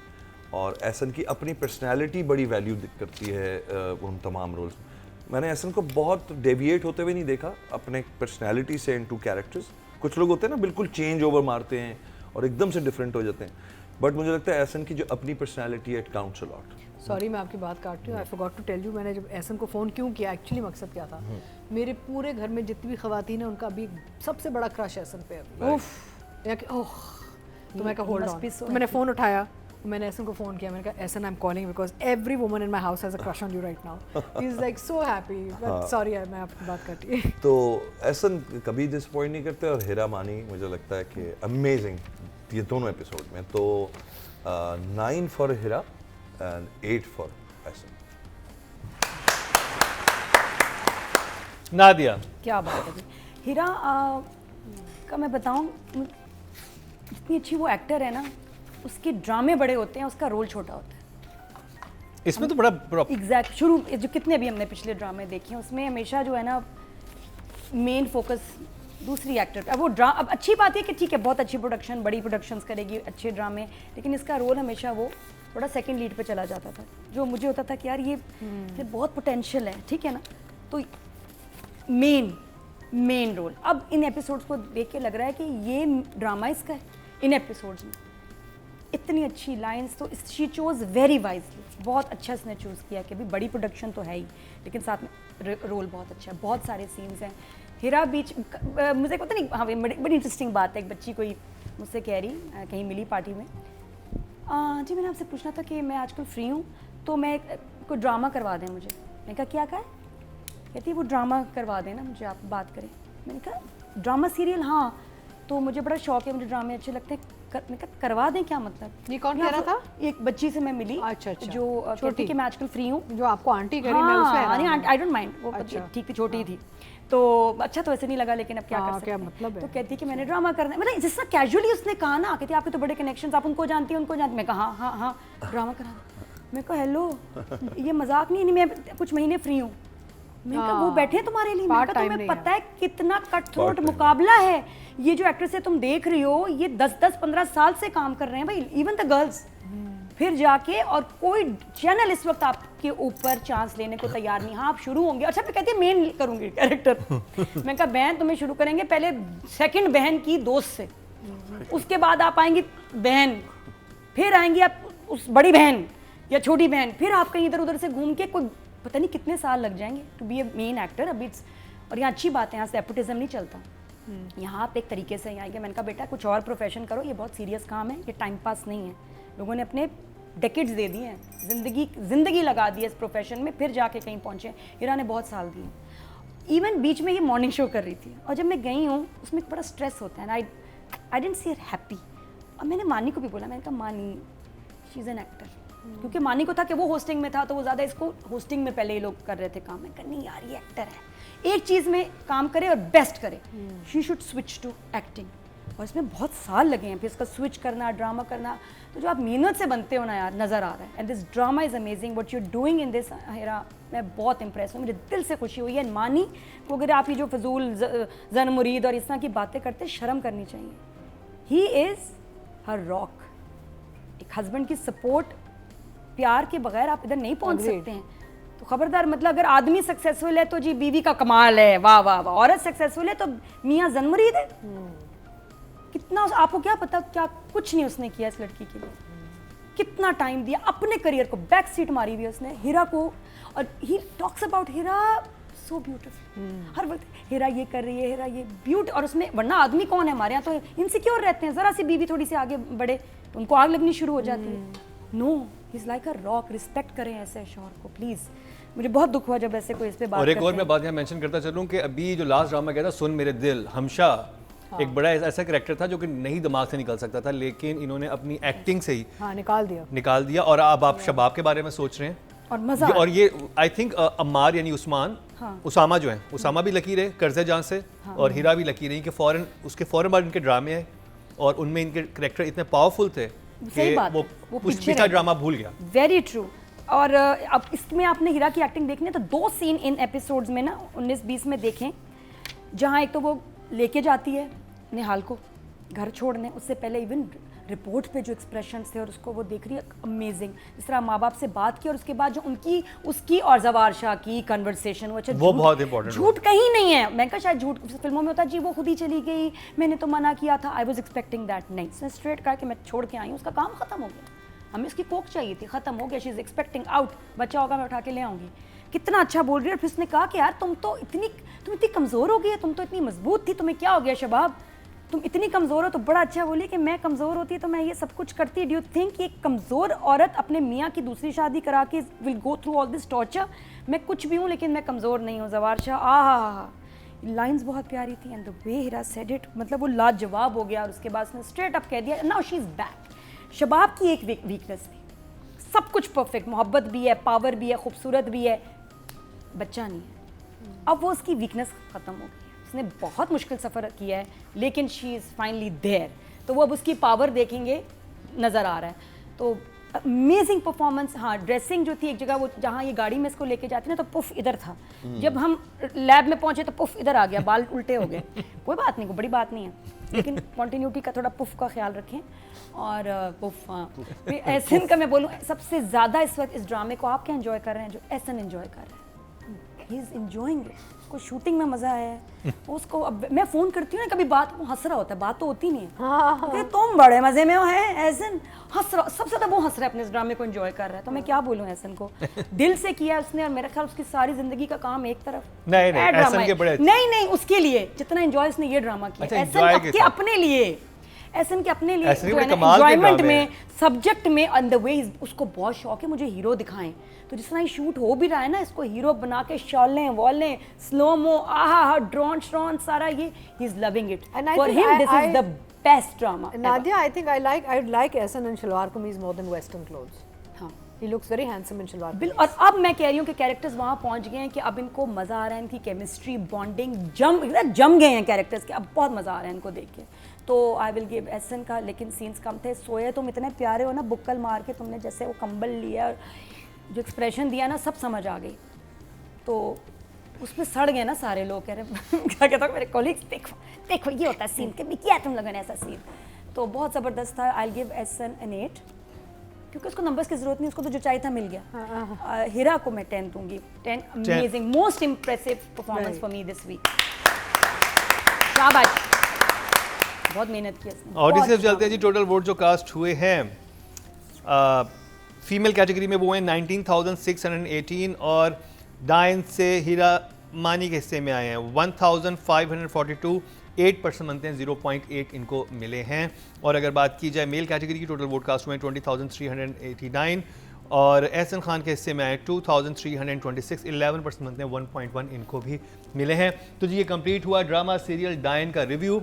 [SPEAKER 4] और एहसन की अपनी पर्सनैलिटी बड़ी वैल्यू करती है उन तमाम रोल्स में. मैंने एहसन को बहुत डेविएट होते हुए नहीं देखा अपने पर्सनैलिटी से इनटू कैरेक्टर्स. कुछ लोग होते हैं ना बिल्कुल चेंज ओवर मारते हैं और एकदम से डिफरेंट हो जाते हैं, बट मुझे लगता है एहसन की जो अपनी पर्सनैलिटी है, it counts a lot.
[SPEAKER 3] Sorry मैं आपकी बात काट रही हूँ. I forgot to tell you, मैंने जब एहसन को फ़ोन क्यों किया, एक्चुअली मकसद क्या था. मेरे पूरे घर में जितनी भी ख़वातीन हैं उनका अभी सबसे बड़ा क्रश एहसन पे है. ओह, तो मैं कहा होल्ड ऑन. तो मैंने फ़ोन उठाया, मैंने एहसन को फ़ोन किया. मैंने कहा Ehsan I am calling because every woman in my house has a crush on you right now. He is like so happy. But sorry मैं आपकी बात काटी.
[SPEAKER 4] तो एहसन कभी डिसअपॉइंट नहीं करते. और हिरा मानी मुझे लगता है कि अमेजिंग ये दोनों एपिसोड में। तो 9 फॉर हिरा एंड 8 फॉर ऐसा।
[SPEAKER 1] नादिया,
[SPEAKER 2] क्या बात है। हीरा का मैं बताऊं, जितनी अच्छी वो एक्टर है ना, उसके ड्रामे बड़े होते हैं, उसका रोल छोटा होता है।
[SPEAKER 1] इसमें तो बड़ा
[SPEAKER 2] एग्जैक्ट शुरू जो कितने भी हमने पिछले ड्रामे देखे हैं, उसमें हमेशा जो है ना मेन फोकस दूसरी एक्टर। अब वो अब अच्छी बात है कि ठीक है, बहुत अच्छी प्रोडक्शन, बड़ी प्रोडक्शंस करेगी, अच्छे ड्रामे, लेकिन इसका रोल हमेशा वो थोड़ा सेकंड लीड पे चला जाता था, जो मुझे होता था कि यार ये बहुत पोटेंशियल है, ठीक है ना। तो मेन रोल अब इन एपिसोड्स को देख के लग रहा है कि ये ड्रामा इसका है। इन एपिसोड्स में इतनी अच्छी लाइंस, तो शी चोज वेरी वाइजली, बहुत अच्छा इसने चूज़ किया कि अभी बड़ी प्रोडक्शन तो है ही, लेकिन साथ में रोल बहुत अच्छा है, बहुत सारे सीन्स हैं। हीरा बीच मुझे पता नहीं, हाँ बड़ी इंटरेस्टिंग बात है, एक बच्ची कोई मुझसे कह रही, कहीं मिली पार्टी में, जी मैंने आपसे पूछना था कि मैं आजकल फ्री हूँ, तो मैं कोई ड्रामा करवा दें मुझे। मैंने कहा क्या कहा? कहती वो ड्रामा करवा देना मुझे, आप बात करें। मैंने कहा ड्रामा सीरियल, हाँ तो मुझे बड़ा शौक है, मुझे ड्रामे अच्छे लगते हैं। मैंने कहा करवा दें, क्या मतलब?
[SPEAKER 3] ये कौन कह रहा था?
[SPEAKER 2] एक बच्ची से मैं मिली,
[SPEAKER 3] अच्छा,
[SPEAKER 2] जो कहती कि मैं आजकल फ्री हूँ,
[SPEAKER 3] जो आपको आंटी कह रही, मैं उसमें
[SPEAKER 2] आई डोंट माइंड, वो ठीक थी, छोटी थी, तो अच्छा तो ऐसे नहीं लगा, लेकिन अब क्या कर सकते हैं।
[SPEAKER 3] मतलब
[SPEAKER 2] तो कहती कि मैंने ड्रामा करना है, मतलब जिस तरह कैजुअली उसने कहा ना, कहती आपके तो बड़े कनेक्शंस, आप उनको जानती हैं, उनको जानती। मैं कहा हाँ ड्रामा करा दो। मैं कहा हेलो, ये मजाक नहीं, मैं कुछ महीने फ्री हूँ। मैं कहा वो बैठे हैं तुम्हारे लिए। मैं कहा तुम्हें पता है कितना कट थ्रोट मुकाबला है, ये जो एक्ट्रेस है तुम देख रही हो, ये 10-15 साल से काम कर रहे हैं भाई, इवन द गर्ल्स, फिर जाके, और कोई चैनल इस वक्त आपके ऊपर चांस लेने को तैयार नहीं। हाँ आप शुरू होंगे, अच्छा मैं कहती है मेन करूंगी कैरेक्टर। मैं कहा बहन तुम्हें शुरू करेंगे पहले सेकंड बहन की दोस्त से, उसके बाद आप आएंगी बहन, फिर आएंगी आप उस बड़ी बहन या छोटी बहन, फिर आप कहीं इधर उधर से घूम के कोई पता नहीं कितने साल लग जाएंगे to be a main actor. अभी और यहाँ अच्छी बात है, यहाँ से नेपोटिज्म नहीं चलता, यहाँ आप एक तरीके से आएंगे। मैंने कहा बेटा कुछ और प्रोफेशन करो, ये बहुत सीरियस काम है, ये टाइम पास नहीं है। लोगों ने अपने डेकेड्स दे दिए हैं, जिंदगी लगा दी है इस प्रोफेशन में, फिर जाके कहीं पहुँचे। हीरा ने बहुत साल दिए। इवन बीच में ये मॉर्निंग शो कर रही थी, और जब मैं गई हूँ उसमें बड़ा स्ट्रेस होता है, I didn't see her happy. और मैंने मानी को भी बोला, मैंने कहा मानी शी इज़ एन एक्टर, क्योंकि मानी को था कि वो होस्टिंग में था, तो वो ज़्यादा इसको होस्टिंग में पहले ये लोग कर रहे थे काम। मैं कहा नहीं यार ये एक्टर है, एक चीज़ में काम करे और बेस्ट करे, she should switch to acting. और इसमें बहुत साल लगे हैं फिर इसका स्विच करना, ड्रामा करना, तो जो आप मेहनत से बनते हो ना यार, नज़र आ रहा है। And this drama is amazing, what you are doing in this Heera, मैं बहुत इंप्रेस हूँ, मुझे दिल से खुशी हुई है। मानी को अगर आप ये जो फजूल जन मुरीद और इस तरह की बातें करते, शर्म करनी चाहिए। He is her rock. एक हस्बैंड की सपोर्ट, प्यार के बगैर आप इधर नहीं पहुंच सकते हैं। तो खबरदार, मतलब अगर आदमी सक्सेसफुल है तो जी बीवी का कमाल है, वाह वाह वाह, औरत सक्सेसफुल है तो मियाँ जनमुरीद है। कितना आपको क्या पता, क्या कुछ नहीं उसने किया इस लड़की के लिए, कितना टाइम दिया अपने करियर को, बैक सीट मारी हुई उसने हीरा को। और he talks about Heera so beautiful, हर वक्त हीरा ये कर रही है, हीरा ये ब्यूटी। और उसमें वरना आदमी कौन है हमारे यहाँ तो इनसिक्योर रहते हैं, जरा सी बीवी थोड़ी सी आगे बढ़े उनको आग लगनी शुरू हो जाती है। No, he is like a rock. Respect करें ऐसे शौहर को प्लीज। मुझे बहुत दुख हुआ जब ऐसे कोई इस पे बात
[SPEAKER 1] और एक और
[SPEAKER 2] करते
[SPEAKER 1] मैं बात यहाँ मेंशन करता चलूँ कि अभी जो लास्ट ड्रामा गया था सुन मेरे दिल, हमशा एक बड़ा ऐसा कैरेक्टर था जो कि नहीं दिमाग से निकल सकता था, लेकिन इन्होंने अपनी एक्टिंग से ही निकाल दिया। और अब आप शबाब के बारे में सोच रहे हैं,
[SPEAKER 2] और मजा,
[SPEAKER 1] और ये आई थिंक अम्मार यानी उस्मान, उसामा जो है, उसामा भी लकी रहे कर्जे जान से, और हीरा भी लकी रही कि उसके फौरन बाद इनके ड्रामे आए और उनमें इनके कैरेक्टर इतने पावरफुल थे कि वो पिछला ड्रामा भूल गया।
[SPEAKER 2] Very true. और अब इसमें आपने हीरा की एक्टिंग देखनी है तो 2 सीन इन एपिसोड्स में ना 19-20 में देखें, जहाँ एक तो वो लेके जाती है निहाल को घर छोड़ने, उससे पहले इवन रिपोर्ट पे जो एक्सप्रेशंस थे और उसको वो देख रही है, अमेजिंग। जिस तरह माँ बाप से बात की और उसके बाद जो उनकी उसकी और जवार शाह की कन्वर्सेशन, वो
[SPEAKER 1] बहुत इंपॉर्टेंट,
[SPEAKER 2] झूठ कहीं नहीं है। मैं कहा शायद झूठ फिल्मों में होता है, जी वो खुद ही चली गई, मैंने तो मना किया था, आई वॉज एक्सपेक्टिंग दैट। नहीं, उसने स्ट्रेट कहा कि मैं छोड़ के आई हूँ, उसका काम खत्म हो गया, हमें उसकी कोक चाहिए थी, खत्म हो गया, शी इज एक्सपेक्टिंग आउट, बच्चा होगा मैं उठा के ले आऊँगी। कितना अच्छा बोल रही है। और फिर उसने कहा कि यार तुम इतनी कमज़ोर हो गई है, तुम तो इतनी मजबूत थी, तुम्हें क्या हो गया शबाब, तुम इतनी कमज़ोर हो। तो बड़ा अच्छा बोली कि मैं कमज़ोर होती तो मैं ये सब कुछ करती। डू यू थिंक एक कमज़ोर औरत अपने मियाँ की दूसरी शादी करा के will go through all this torture? मैं कुछ भी हूँ लेकिन मैं कमज़ोर नहीं हूँ। जवार शाह, लाइंस बहुत प्यारी थी and the way Hira said it, मतलब वो लाजवाब हो गया। और उसके बाद उसने स्ट्रेट अप कह दिया नाउ शी इज़ बैक। शबाब की एक वीकनेस थी, सब कुछ परफेक्ट, मोहब्बत भी है, पावर भी है, खूबसूरत भी है, बच्चा नहीं है। अब वो उसकी वीकनेस ख़त्म हो गई है। उसने बहुत मुश्किल सफ़र किया है लेकिन शी इज़ फाइनली देयर। तो वो अब उसकी पावर देखेंगे, नज़र आ रहा है। तो अमेजिंग परफॉर्मेंस। हाँ, ड्रेसिंग जो थी एक जगह, वो जहाँ ये गाड़ी में इसको लेके जाती ना तो पुफ इधर था, जब हम लैब में पहुंचे तो पुफ इधर आ गया, बाल उल्टे हो गए। कोई बात नहीं, कोई बड़ी बात नहीं है, लेकिन कॉन्टीन्यूटी का थोड़ा पुफ का ख्याल रखें। और पुफ, हाँ, एहसन का मैं बोलूँ सबसे ज़्यादा इस वक्त इस ड्रामे को आप क्या एंजॉय कर रहे हैं? जो एहसन एंजॉय कर रहे हैं, ही इज़ एंजॉइंग इट। उसको शूटिंग में मज़ा आया है। उसको अब मैं फ़ोन करती हूँ ना कभी, बात वो हंस रहा होता है, बात तो होती नहीं है। हाँ। तुम बड़े मज़े में हो है एहसन, हंस रहा, सबसे ज़्यादा वो हंस रहा है, अपने इस ड्रामे को एंजॉय कर रहा है। तो मैं क्या बोलूँ एहसन को, दिल से किया उसने। और मेरा ख्याल उसकी सारी ज़िंदगी का काम एक तरफ
[SPEAKER 1] नहीं, एहसन के बड़े
[SPEAKER 2] नहीं उसके लिए जितना एंजॉय उसने ये ड्रामा किया, एहसन के अपने लिए, एहसन के अपने लिए एंजॉयमेंट में, सब्जेक्ट में, ऑन द वे उसको बहुत शौक है मुझे हीरो दिखाएं। तो जिस तरह ये शूट हो भी रहा है ना, इसको हीरो बना के शॉलें वॉलें स्लोमो, आहा ड्रोन श्रोन सारा, ये he is loving it. For him this is the best drama.
[SPEAKER 3] Nadia, I think I'd like Ehsan in Shalwar Kameez more than Western clothes.
[SPEAKER 2] हाँ,
[SPEAKER 3] He looks very handsome in Shalwar
[SPEAKER 2] bill.
[SPEAKER 3] Kameez.
[SPEAKER 2] और अब मैं कह रही हूँ कि characters वहाँ पहुँच गए हैं कि अब इनको मज़ा आ रहा है, इनकी केमिस्ट्री, बॉन्डिंग जम गए हैं कैरेक्टर्स के। अब बहुत मज़ा आ रहा है इनको देख के। तो आई विल गिव एहसन का, लेकिन सीन्स कम थे। सोए तुम इतने प्यारे हो ना, बुक्कल मार के तुमने जैसे वो कंबल लिया और जो एक्सप्रेशन दिया ना, सब समझ आ गई। तो उसमें सड़ गए ना सारे लोग, कह रहे क्या कहता हूँ मेरे कॉलीग्स, देखो देखो ये होता है सीन, कभी किया तुम लोगों ने ऐसा सीन। तो बहुत ज़बरदस्त था। आई गिव एहसन एन 8 क्योंकि उसको नंबर्स की जरूरत नहीं, उसको तो जो चाहिए था मिल गया। हिरा को मैं 10 दूंगी। 10 amazing, most impressive performance for me this week. शाबाश, बहुत मेहनत की इसने।
[SPEAKER 1] और इसे चलते हैं जी, टोटल वोट जो कास्ट हुए हैं फीमेल कैटेगरी में वो हैं 19,618 और डाइन से हीरा मानी के हिस्से में आए हैं 1,542, 8% बनते हैं, 0.8 इनको मिले हैं। और अगर बात की जाए मेल कैटेगरी की, टोटल वोट कास्ट हुए हैं 20,389 और एहसन खान के हिस्से में आए 2,326, 11% बनते हैं, 1.1 इनको भी मिले हैं। तो जी ये कंप्लीट हुआ ड्रामा सीरियल डाइन का रिव्यू।